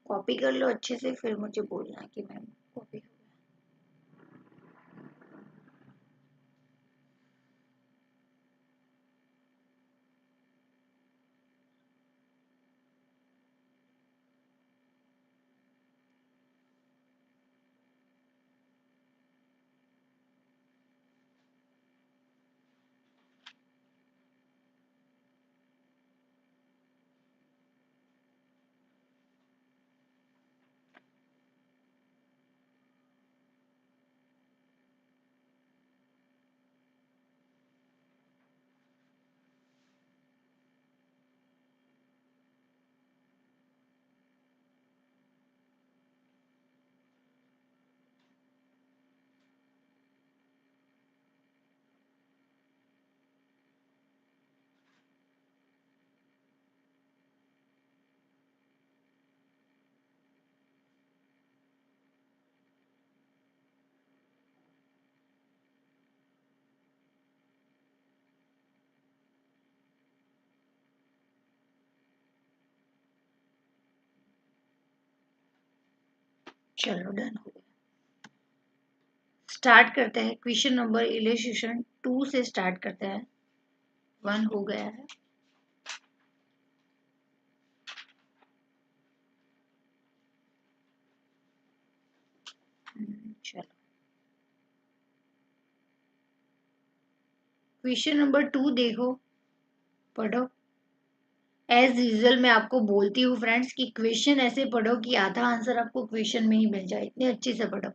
कॉपी कर लो अच्छे से, फिर मुझे बोलना कि मैम कॉपी। चलो डन हो गया। स्टार्ट करते हैं क्वेश्चन नंबर, इलस्ट्रेशन 2 से स्टार्ट करते हैं। 1 हो गया है। चलो क्वेश्चन नंबर 2 देखो, पढ़ो। एज यूजल मैं आपको बोलती हूँ फ्रेंड्स कि क्वेश्चन ऐसे पढ़ो कि आधा आंसर आपको क्वेश्चन में ही मिल जाए, इतने अच्छे से पढ़ो।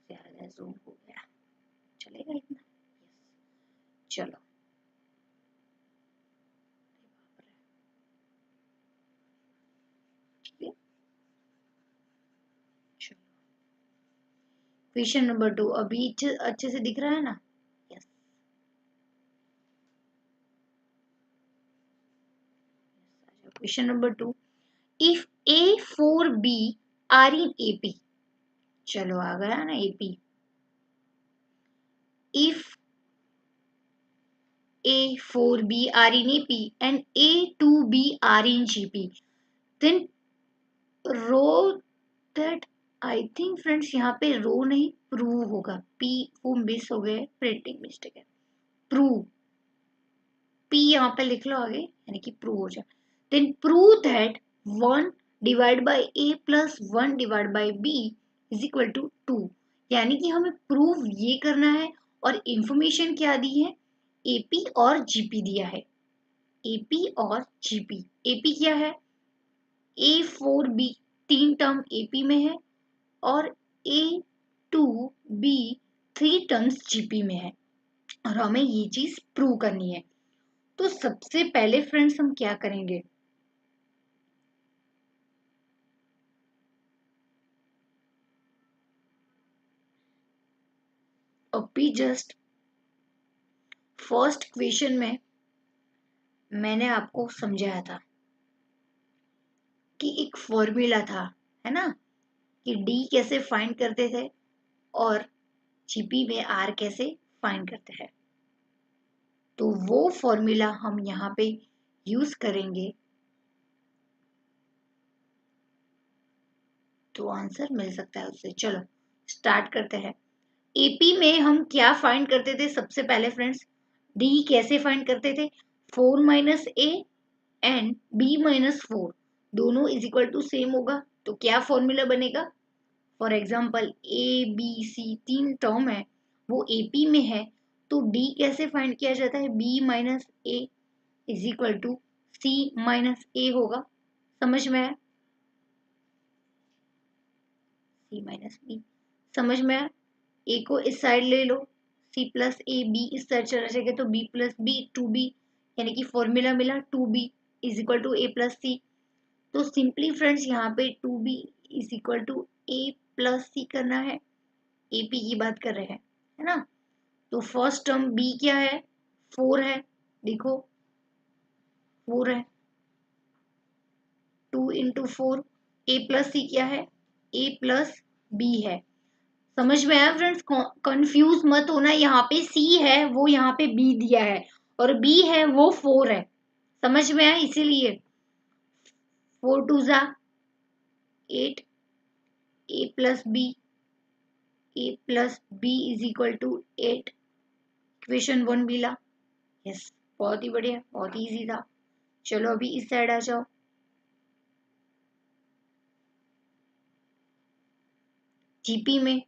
ज्यादा जूम हो गया, चलेगा इतना? चलो ठीक है। क्वेश्चन नंबर 2 अभी अच्छे से दिख रहा है ना? Yes. Question number 2, if A4B are in AP, चलो आ गया ना AP। इफ A4B are in AP and A2B are in GP, then row that, I think friends यहाँ पे रो नहीं प्रूव होगा, पी वो मिस हो गए, प्रिंटिंग मिस्टेक है। प्रूव, पी यहाँ पे लिख लो आगे, यानी कि प्रूव हो जाए। Then prove that 1 divide by A plus 1 divide by B is equal to 2, यानी कि हमें प्रूव ये करना है। और इंफॉर्मेशन क्या दी है? एपी और जीपी दिया है। एपी और जीपी, एपी क्या है? A4B 3 टर्म एपी में है और A2B 3 टर्म्स जीपी में है, और हमें ये चीज प्रूव करनी है। तो सबसे पहले फ्रेंड्स हम क्या करेंगे? अभी जस्ट फर्स्ट क्वेश्चन में मैंने आपको समझाया था कि एक फॉर्मूला था, है ना, कि डी कैसे फाइंड करते थे और जीपी में आर कैसे फाइंड करते हैं। तो वो फॉर्मूला हम यहाँ पे यूज करेंगे तो आंसर मिल सकता है उससे। चलो स्टार्ट करते हैं। एपी में हम क्या फाइंड करते थे सबसे पहले फ्रेंड्स? डी कैसे फाइंड करते थे? 4 minus A and B minus 4 दोनों इज इक्वल टू सेम होगा, तो क्या फॉर्मूला बनेगा? For example A B C तीन टर्म है, वो एपी में है, तो डी कैसे फाइंड किया जाता है? B minus A is equal to C minus A होगा। समझ में आया? सी माइनस बी समझ में आया? ए को इस साइड ले लो, सी प्लस ए, बी इस साइड चला जाएगा तो B plus B, two B, यानी कि फॉर्मूला मिला two B is equal to A plus C. तो सिंपली फ्रेंड्स यहाँ पे two B is equal to A plus C करना है, एपी की बात कर रहे हैं, है ना? तो फर्स्ट टर्म बी क्या है? 4 है, देखो 4 है, 2 इंटू 4। ए प्लस सी क्या है? ए प्लस बी है। समझ में आया फ्रेंड्स? कंफ्यूज मत होना, यहाँ पे सी है वो यहाँ पे बी दिया है, और बी है वो 4 है। समझ में आया? इसीलिए 4 टू जा 8, A plus B, A plus B is equal to 8, equation 1 मिला। यस, बहुत ही बढ़िया, बहुत ही इजी था। चलो अभी इस साइड आ जाओ। जीपी में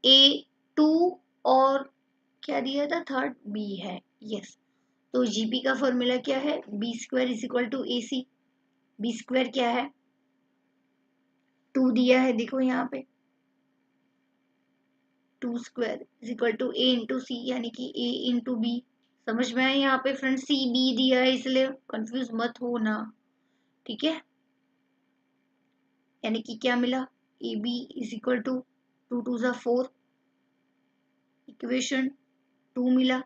ए 2 और क्या दिया था? थर्ड बी है। यस, तो जीपी का फॉर्मूला क्या है? B square is equal to A C. B square क्या है? 2 दिया है, देखो यहाँ पे 2 square is equal to A into C, यानी कि ए इंटू बी। समझ में आया? यहाँ पे फ्रेंड सी बी दिया है, इसलिए कंफ्यूज मत होना, ठीक है? यानी कि क्या मिला? A B is equal to 2 to जा 4, इक्वेशन 2 मिला,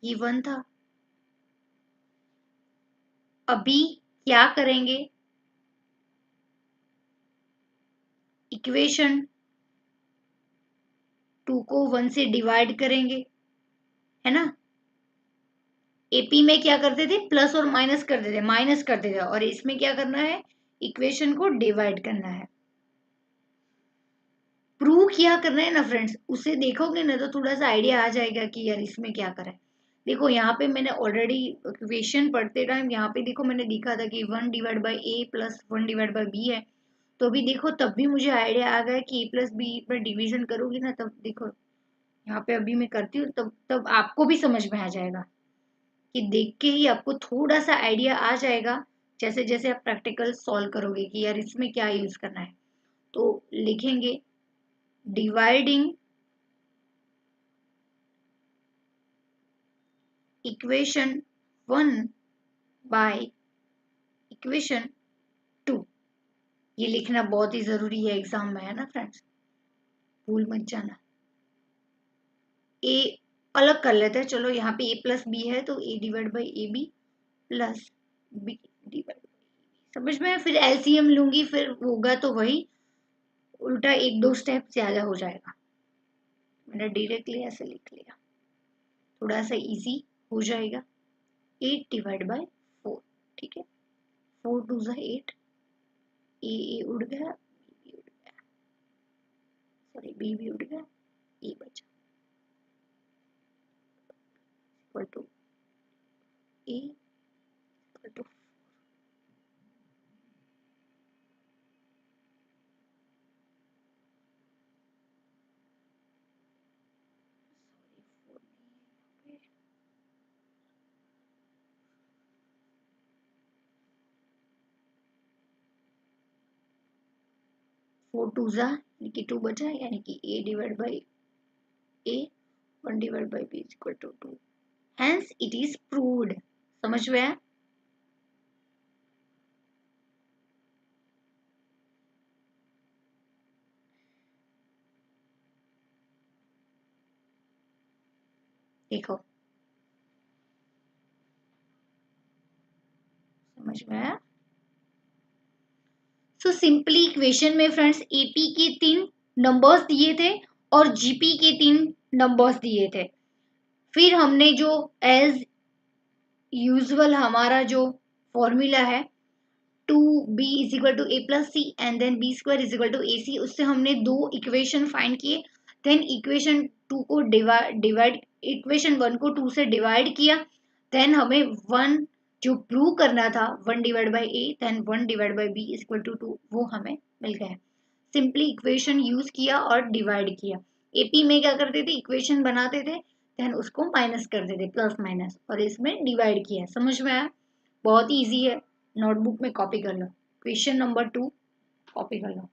ये 1 था। अभी क्या करेंगे? इक्वेशन 2 को 1 से डिवाइड करेंगे, है ना? एपी में क्या करते थे? प्लस और माइनस करते थे, माइनस करते थे, और इसमें क्या करना है? इक्वेशन को डिवाइड करना है। प्रूव किया करना है ना फ्रेंड्स, उसे देखोगे ना तो थोड़ा सा आइडिया आ जाएगा कि यार इसमें क्या करें। देखो यहाँ पे मैंने ऑलरेडी इक्वेशन पढ़ते टाइम यहाँ पे देखो मैंने लिखा था कि 1 divide by A plus 1 divide by B है। तो अभी देखो तब भी मुझे आइडिया आ गया कि ए प्लस बी पर डिवीजन करोगी ना, तब देखो यहाँ पे अभी मैं करती हूँ, तब तब आपको भी समझ में आ जाएगा, कि देख के ही आपको थोड़ा सा आइडिया आ जाएगा जैसे जैसे आप प्रैक्टिकल सॉल्व करोगे कि यार इसमें क्या यूज करना है। तो लिखेंगे डिवाइडिंग इक्वेशन 1 बाय इक्वेशन 2। ये लिखना बहुत ही जरूरी है एग्जाम में, है ना फ्रेंड्स? भूल मत जाना। ए अलग कर लेते हैं, चलो यहाँ पे ए प्लस बी है तो A divide by A B plus B divide, समझ में? फिर एलसीएम लूंगी, फिर होगा तो वही उल्टा, एक दो स्टेप ज्यादा हो जाएगा। मैंने डायरेक्टली ऐसे लिख लिया, थोड़ा सा इजी हो जाएगा। 8 डिवाइड बाय 4, ठीक है? 4 टू जा 8, ए उड़ गया, बी उड़ गया, सॉरी बी भी उड़ गया, ए बचा, equal to A equal to 4 टू जा यानी कि 2 बचा, यानी कि A divide by A 1 divide by B equal to 2, hence it is proved. समझ में आया? देखो समझ में आया? सो सिंपली इक्वेशन में फ्रेंड्स एपी के 3 नंबर्स दिए थे और जीपी के 3 नंबर्स दिए थे। फिर हमने जो एज यूजुअल हमारा जो फॉर्मूला है 2b = a+c and then b² = ac, उससे हमने दो इक्वेशन फाइंड किए। देन इक्वेशन 2 को डिवाइड इक्वेशन 1 को 2 से डिवाइड किया। देन हमें 1 जो प्रूव करना था 1/a देन 1/b=2 वो हमें मिल गया। सिंपली इक्वेशन यूज किया और डिवाइड किया। एपी में क्या करते थे, इक्वेशन बनाते थे देन उसको माइनस करते थे, प्लस माइनस, और इसमें डिवाइड किया। समझ में आया? बहुत ही इजी है, नोटबुक में कॉपी कर लो। क्वेश्चन नंबर 2 कॉपी कर लो।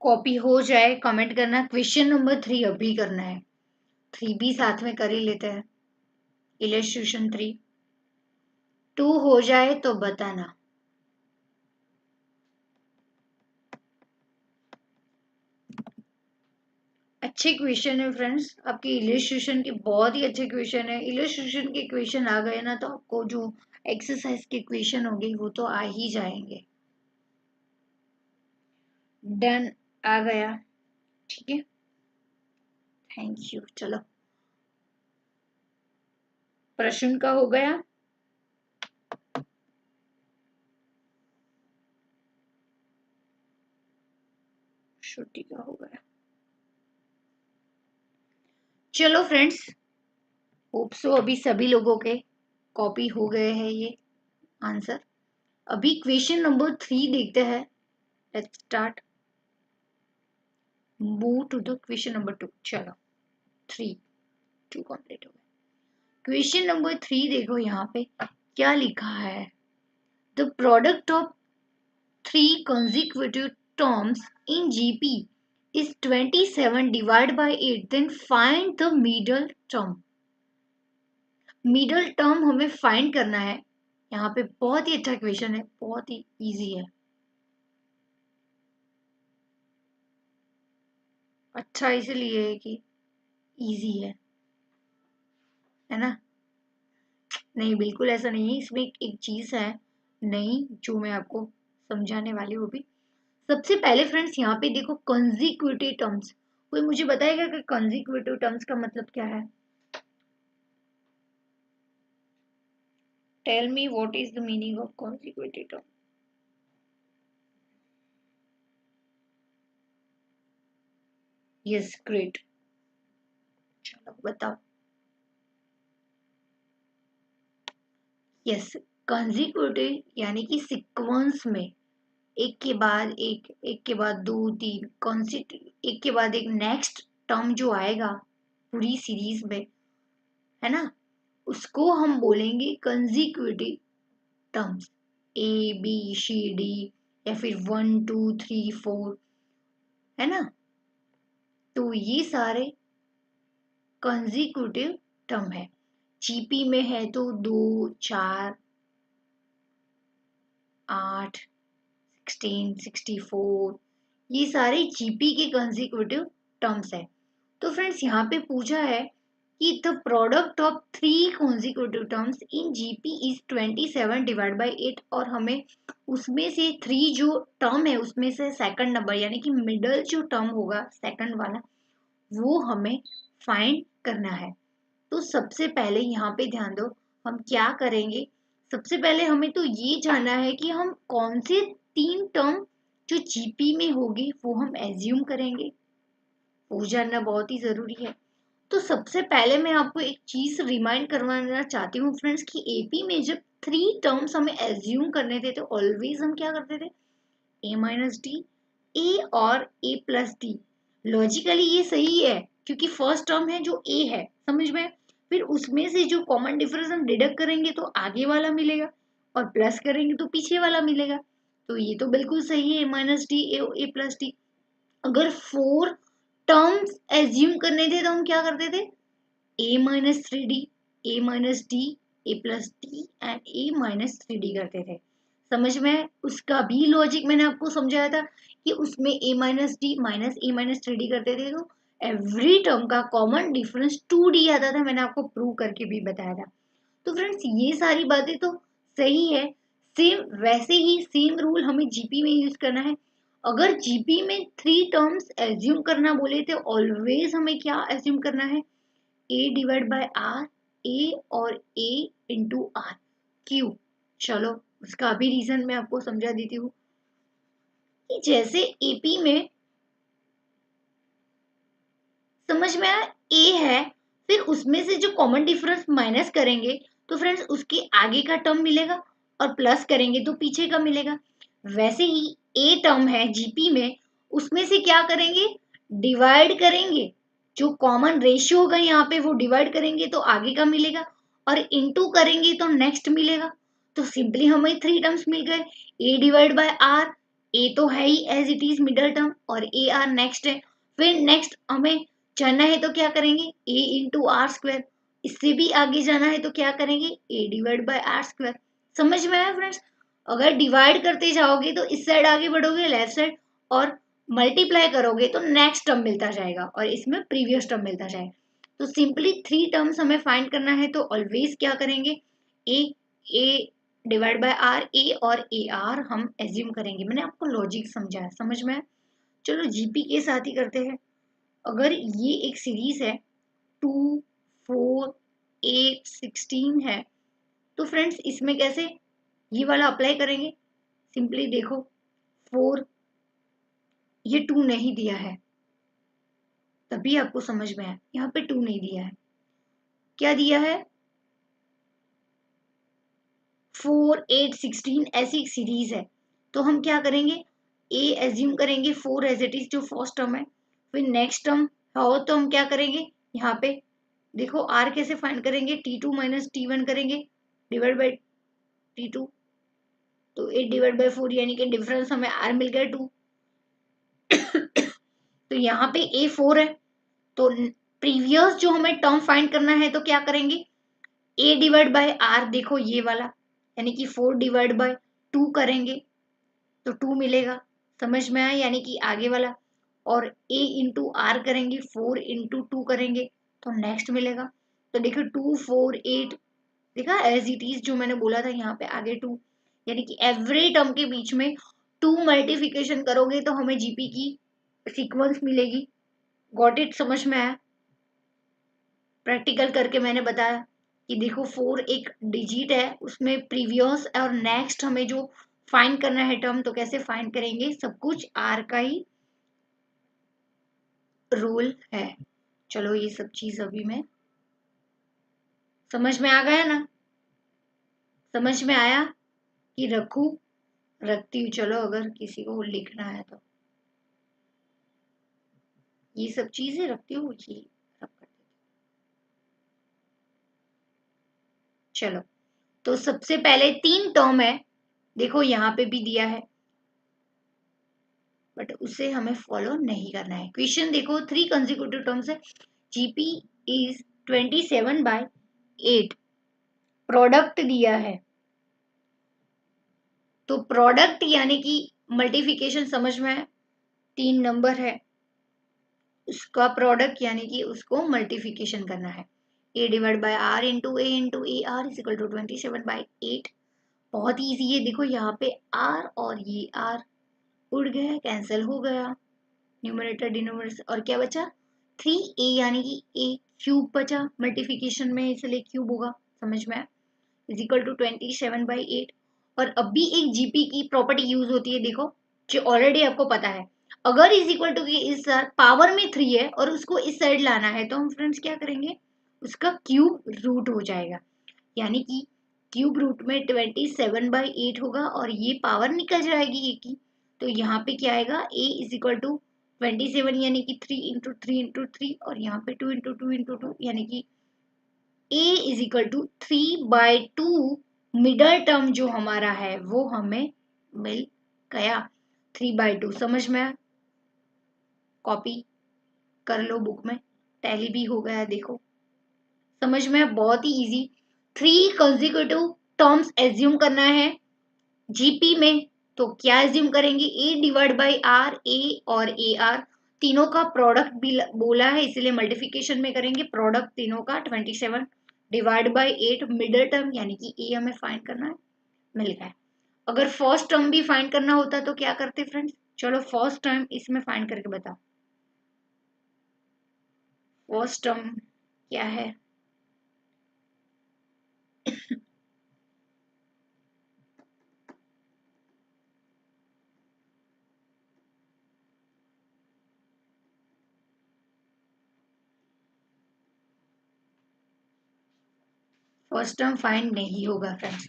कॉपी हो जाए कमेंट करना। क्वेश्चन नंबर 3 अभी करना है, 3 भी साथ में कर ही लेते हैं। इलस्ट्रेशन 3 2 हो जाए तो बताना। अच्छे क्वेश्चन है फ्रेंड्स, आपके इलस्ट्रेशन के बहुत ही अच्छे क्वेश्चन है। इलस्ट्रेशन के क्वेश्चन आ गए ना तो आपको जो एक्सरसाइज के क्वेश्चन होंगे वो तो आ ही जाएंगे। डन, आ गया, ठीक है, थैंक यू। चलो प्रश्न का हो गया। छुट्टी का हो गया। चलो फ्रेंड्स, होप सो अभी सभी लोगों के कॉपी हो गए हैं ये आंसर। अभी क्वेश्चन नंबर 3 देखते हैं। Let's start, move to the question number 2। चलो 3 2 कंप्लीट हो गया। क्वेश्चन नंबर 3 देखो यहाँ पे क्या लिखा है। The product of 3 consecutive terms in GP is 27 divided by 8, then find the middle term। Middle term हमें फाइंड करना है। यहाँ पे बहुत ही अच्छा क्वेश्चन है, बहुत ही इजी है। अच्छा इसलिए है कि इजी है ना? नहीं, बिल्कुल ऐसा नहीं है, इसमें एक चीज है नहीं जो मैं आपको समझाने वाली हूँ भी। सबसे पहले फ्रेंड्स यहाँ पे देखो कंजिक्यूटिव टर्म्स। कोई मुझे बताएगा कि कंजिक्यूटिव टर्म्स का मतलब क्या है? Tell me what is the meaning of consecutive term. Yes, great, चलो बताओ। यस, कंजिक्यूटिव यानी कि सीक्वेंस में एक के बाद एक, एक के बाद दो, तीन एक के बाद एक नेक्स्ट टर्म जो आएगा पूरी सीरीज में, है ना, उसको हम बोलेंगे consecutive terms, A B C D या फिर 1 2 3 4, है ना। तो ये सारे कंसेक्यूटिव टर्म है। जीपी में है तो 2 4 8 16 64, ये सारे जीपी के कंसेक्यूटिव टर्म्स है। तो फ्रेंड्स यहाँ पे पूछा है कि the product of 3 consecutive terms in GP is 27 divide by 8, और हमें उसमें से 3 जो टर्म है उसमें से सेकंड नंबर यानी कि मिडल जो टर्म होगा सेकंड वाला वो हमें फाइंड करना है। तो सबसे पहले यहाँ पे ध्यान दो, हम क्या करेंगे, सबसे पहले हमें तो ये जानना है कि हम कौन से 3 टर्म जो जीपी में होगी वो हम एज्यूम करेंगे, वो जानना बहुत ही जरूरी है। तो सबसे पहले मैं आपको एक चीज रिमाइंड करवाना चाहती हूँ फ्रेंड्स कि एपी में जब 3 टर्म्स हमें एज्यूम करने थे तो ऑलवेज हम क्या करते थे, ए माइनस डी, ए और ए प्लस डी। लॉजिकली ये सही है क्योंकि फर्स्ट टर्म है जो ए है, समझ में। फिर उसमें से जो कॉमन डिफरेंस हम डिडक्ट करेंगे तो आगे वाला मिलेगा और प्लस करेंगे तो पीछे वाला मिलेगा। तो ये तो बिल्कुल सही है, A minus D A plus D. अगर 4 टर्म्स एज्यूम करने थे तो हम क्या करते थे, A minus 3 D, A minus D, A plus D and A minus 3 D करते थे। समझ में, उसका भी लॉजिक मैंने आपको समझाया था कि उसमें ए माइनस डी माइनस ए माइनस 3 डी करते थे तो एवरी टर्म का कॉमन डिफरेंस 2 डी आता था, मैंने आपको प्रूव करके भी बताया था। तो फ्रेंड्स ये सारी बातें तो सही है, सेम वैसे ही सेम रूल हमें जीपी में यूज करना है। अगर जीपी में 3 टर्म्स एज्यूम करना बोले तो ऑलवेज हमें क्या एज्यूम करना है, ए डिवाइड बाय आर, ए और ए इंटू आर। क्यों, चलो उसका भी रीजन मैं आपको समझा देती हूँ कि जैसे एपी में समझ में आया, ए है, फिर उसमें से जो कॉमन डिफरेंस माइनस करेंगे तो फ्रेंड्स उसके आगे का टर्म मिलेगा और प्लस करेंगे तो पीछे का मिलेगा। वैसे ही ए टर्म है जीपी में, उसमें से क्या करेंगे, डिवाइड करेंगे, जो कॉमन रेशियो होगा यहाँ पे वो डिवाइड करेंगे तो आगे का मिलेगा और इनटू करेंगे तो नेक्स्ट मिलेगा। तो सिंपली हमें 3 टर्म्स मिल गए, A divide by R, A तो है ही as it is middle term और ए आर नेक्स्ट है। फिर नेक्स्ट हमें जाना है तो क्या करेंगे, ए इंटू आर स्क्वायर। इससे भी आगे जाना है तो क्या करेंगे, ए डिवाइड बाय आर स्क्वायर। समझ में आया फ्रेंड्स। अगर डिवाइड करते जाओगे तो इस साइड आगे बढ़ोगे लेफ्ट साइड और मल्टीप्लाई करोगे तो नेक्स्ट टर्म मिलता जाएगा और इसमें प्रीवियस टर्म मिलता जाएगा। तो सिंपली 3 टर्म्स हमें फाइंड करना है तो ऑलवेज क्या करेंगे, ए डिवाइड बाय आर, ए और ए आर हम एज्यूम करेंगे। मैंने आपको लॉजिक समझाया, समझ में आया। चलो जीपी के साथ ही करते हैं। अगर ये एक सीरीज है 2 4 8 16 है तो फ्रेंड्स इसमें कैसे ये वाला अप्लाई करेंगे, सिंपली देखो 4, ये 2 नहीं दिया है तभी आपको समझ में आया, यहाँ पे 2 नहीं दिया है, क्या दिया है 4 8 16, ऐसी एक सीरीज है। तो हम क्या करेंगे, ए एज्यूम करेंगे 4 एज इट इज जो फर्स्ट टर्म है, फिर नेक्स्ट टर्म हो तो हम क्या करेंगे, यहाँ पे देखो आर कैसे फाइंड करेंगे, T2 माइनस T1 करेंगे डिवाइड बाई T2, तो 8 डिवाइड बाई 4 यानी कि डिफरेंस हमें आर मिल गया 2। तो यहाँ पे ए 4 है तो प्रीवियस जो हमें टर्म फाइंड करना है तो क्या करेंगे, ए डिवाइड बाय आर, देखो ये वाला यानी कि 4 डिवाइड बाय 2 करेंगे तो 2 मिलेगा, समझ में आया, यानी कि आगे वाला। और ए इंटू आर करेंगे 4 इंटू 2 करेंगे तो नेक्स्ट मिलेगा। तो देखो 2 4 8, देखा एज इट इज जो मैंने बोला था यहाँ पे आगे 2, यानी कि एवरी टर्म के बीच में 2 मल्टीप्लिकेशन करोगे तो हमें जीपी की सीक्वेंस मिलेगी। गॉट इट, समझ में आया। प्रैक्टिकल करके मैंने बताया कि देखो 4 एक डिजिट है, उसमें प्रीवियस और नेक्स्ट हमें जो फाइंड करना है टर्म तो कैसे फाइंड करेंगे, सब कुछ आर का ही रोल है। चलो ये सब चीज अभी मैं समझ में आ गया ना, समझ में आया कि रखू, रखती हूँ। चलो अगर किसी को लिखना है तो ये सब चीजें रखती हूँ, ये सब कर देती हूँ। चलो, तो सबसे पहले 3 टर्म है, देखो यहाँ पे भी दिया है, बट उसे हमें फॉलो नहीं करना है। क्वेश्चन देखो, 3 कंसेक्यूटिव टर्म्स है, जीपी इज 27/8, प्रोडक्ट दिया है, तो प्रोडक्ट यानी कि मल्टीप्लिकेशन समझ में है, 3 नंबर है, उसका प्रोडक्ट यानी कि उसको मल्टीप्लिकेशन करना है। a divide by r into A R is equal to 27/8। बहुत ईजी है, देखो यहाँ पे r और ये r उड़ गया, कैंसिल हो गया, न्यूमरेटर डिनोमिनेटर, और क्या बचा 3a यानी कि a क्यूब बचा मल्टीप्लिकेशन में, इसलिए क्यूब होगा, समझ में आया, इज इक्वल टू 27/8। और अब भी एक जीपी की प्रॉपर्टी यूज होती है, देखो जो ऑलरेडी आपको पता है, अगर इज इक्वल टू की इस पावर में 3 है और उसको इस साइड लाना है, तो हम फ्रेंड्स क्या करेंगे, उसका क्यूब रूट हो जाएगा, यानी कि क्यूब रूट में 27/8 होगा, और ये पावर निकल जाएगी ए की, तो यहाँ पे क्या आएगा, ए इज इक्वल टू 27 यानी कि 3 × 3 × 3, और यहाँ पे 2 × 2 × 2 यानी कि a is equal to 3/2, middle term जो हमारा है वो हमें मिल गया, 3/2, समझ में आया, कॉपी कर लो बुक में, टैली भी हो गया, देखो समझ में आया, बहुत ही इजी। 3 कंसेक्यूटिव टर्म्स एज्यूम करना है जीपी में, तो क्या एज्यूम करेंगे, ए डिवाइड बाई आर, ए और ए आर तीनों का प्रोडक्ट भी बोला है, इसलिए मल्टीप्लिकेशन में करेंगे, प्रोडक्ट तीनों का 27 डिवाइड बाई 8, मिडल टर्म यानी कि ए हमें फाइंड करना है, मिल गया। अगर फर्स्ट टर्म भी फाइंड करना होता तो क्या करते फ्रेंड्स, चलो फर्स्ट टर्म इसमें फाइंड करके बताओ, फर्स्ट टर्म क्या है, फर्स्ट टर्म फाइंड नहीं होगा फ्रेंड्स,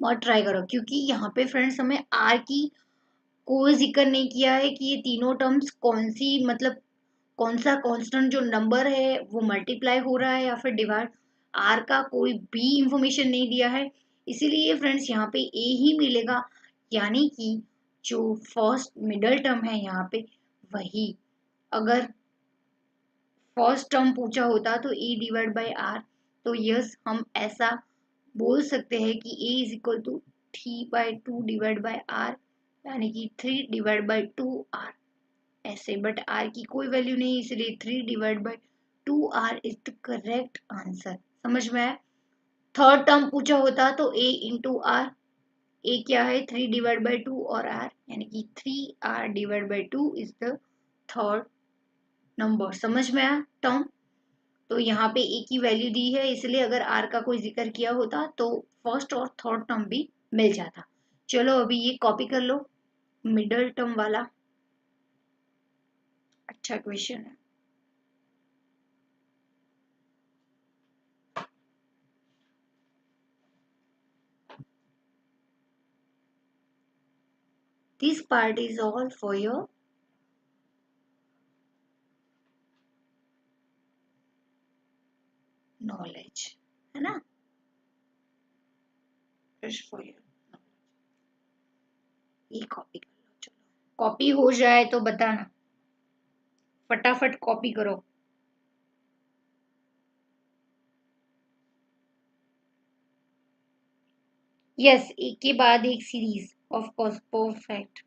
मत ट्राई करो, क्योंकि यहाँ पे फ्रेंड्स हमें आर की कोई जिक्र नहीं किया है कि ये तीनों टर्म्स कौन सी, मतलब कौन सा कांस्टेंट जो नंबर है वो मल्टीप्लाई हो रहा है या फिर डिवाइड, आर का कोई भी इंफॉर्मेशन नहीं दिया है, इसीलिए फ्रेंड्स यहाँ पे ए ही मिलेगा, यानी कि जो फर्स्ट मिडल टर्म है यहाँ पे वही, अगर फर्स्ट टर्म पूछा होता तो ए डिवाइड बाई आर, तो यस हम ऐसा बोल सकते हैं कि A is equal to 3/2 divide by R, यानी कि 3/2 आर ऐसे, बट आर की कोई वैल्यू नहीं, इसलिए 3/2 R is the correct answer, समझ में आया। थर्ड टर्म पूछा होता तो ए इंटू आर, ए क्या है 3/2 और आर यानी कि 3r/2 is the third number, समझ में आया टर्म। तो यहाँ पे ए की वैल्यू दी है, इसलिए अगर आर का कोई जिक्र किया होता तो फर्स्ट और थर्ड टर्म भी मिल जाता। चलो अभी ये कॉपी कर लो, मिडल टर्म वाला, अच्छा क्वेश्चन है। This part is all for your knowledge, है ना, just for your knowledge। ये कॉपी कर लो, चलो कॉपी हो जाए तो बताना, फटाफट कॉपी करो। यस, एक के बाद एक series, of course, perfect.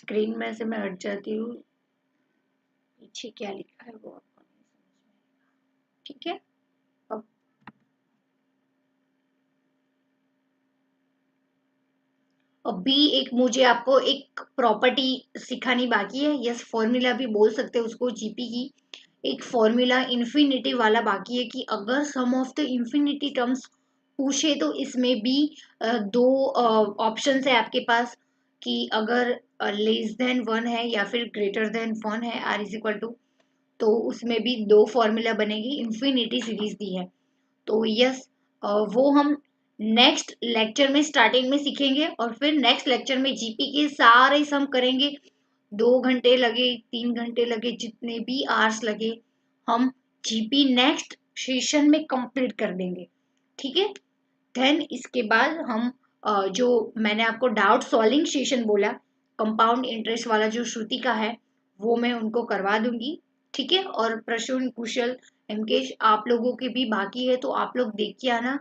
Screen में से मैं हट जाती हूँ, पीछे क्या लिखा है वो आपको नहीं समझ में आएगा। ठीक है, अब अभी एक मुझे आपको एक प्रॉपर्टी सिखानी बाकी है, यस फॉर्मूला भी बोल सकते हैं उसको जीपी की। एक फॉर्मूला इन्फिनिटी वाला बाकी है कि अगर सम ऑफ द इन्फिनिटी टर्म्स पूछे तो इसमें भी दो ऑप्शंस है आपके पास कि अगर लेस देन वन है या फिर ग्रेटर देन वन है आर इज इक्वल टू, तो उसमें भी दो फॉर्मूला बनेगी, इन्फिनिटी सीरीज दी है। तो यस वो हम नेक्स्ट लेक्चर में स्टार्टिंग में सीखेंगे और फिर नेक्स्ट लेक्चर में जीपी के सारे सम करेंगे। 2 घंटे लगे, 3 घंटे लगे, जितने भी आवर्स लगे, हम जीपी नेक्स्ट सेशन में कंप्लीट कर देंगे। ठीक है, देन इसके बाद हम जो मैंने आपको डाउट सॉल्विंग सेशन बोला, कंपाउंड इंटरेस्ट वाला जो श्रुति का है, वो मैं उनको करवा दूंगी। ठीक है, और प्रसून, कुशल, एमकेश, आप लोगों के भी बाकी है तो आप लोग देख के आना।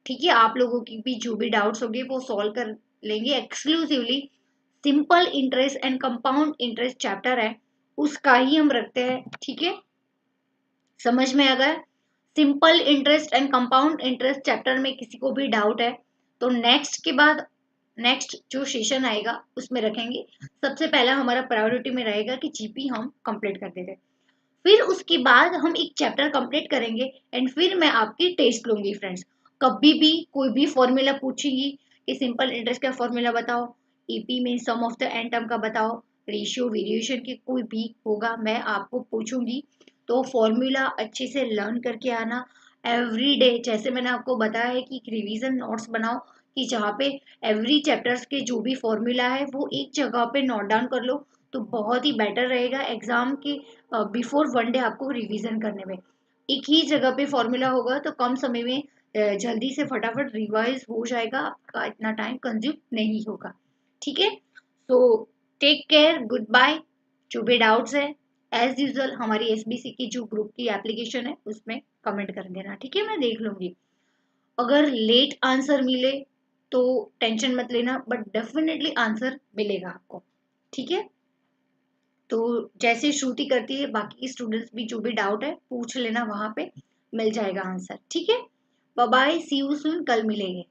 ठीक है, आप लोगों की भी जो भी डाउट्स होंगे वो सॉल्व कर लेंगे। Exclusively simple interest and compound interest chapter है, उसका ही हम रखते हैं। ठीक है, समझ में आ गया? Simple interest and compound interest chapter में किसी को भी डाउट है तो नेक्स्ट के बाद नेक्स्ट जो सेशन आएगा उसमें रखेंगे। सबसे पहला हमारा प्रायोरिटी में रहेगा कि जीपी हम कंप्लीट कर देते, फिर उसके बाद हम एक चैप्टर कंप्लीट करेंगे एंड फिर मैं आपकी टेस्ट लूंगी फ्रेंड्स। कभी भी कोई भी फॉर्मूला पूछेगी कि सिंपल इंटरेस्ट का फॉर्मूला बताओ, ईपी में सम ऑफ द एंड टर्म का बताओ, रेशियो वेरिएशन की कोई भी होगा मैं आपको पूछूंगी। तो फॉर्मूला अच्छे से लर्न करके आना एवरी डे। जैसे मैंने आपको बताया है कि रिवीजन नोट्स बनाओ कि जहाँ पे एवरी चैप्टर्स के जो भी फॉर्मूला है वो एक जगह पे नोट डाउन कर लो, तो बहुत ही बेटर रहेगा एग्जाम के बिफोर वन डे आपको रिवीजन करने में। एक ही जगह पे फॉर्मूला होगा तो कम समय में जल्दी से फटाफट रिवाइज हो जाएगा, आपका इतना टाइम कंज्यूम नहीं होगा। ठीक है, so take care, goodbye. जो भी डाउट्स है एज यूजल हमारी एसबीसी की जो ग्रुप की एप्लीकेशन है उसमें कमेंट कर देना। ठीक है, मैं देख लूंगी। अगर लेट आंसर मिले तो टेंशन मत लेना, बट डेफिनेटली आंसर मिलेगा आपको। ठीक है, तो जैसे श्रुति करती है बाकी स्टूडेंट्स भी जो भी डाउट है पूछ लेना, वहां पे मिल जाएगा आंसर। ठीक है, bye bye, see you soon, कल मिलेंगे।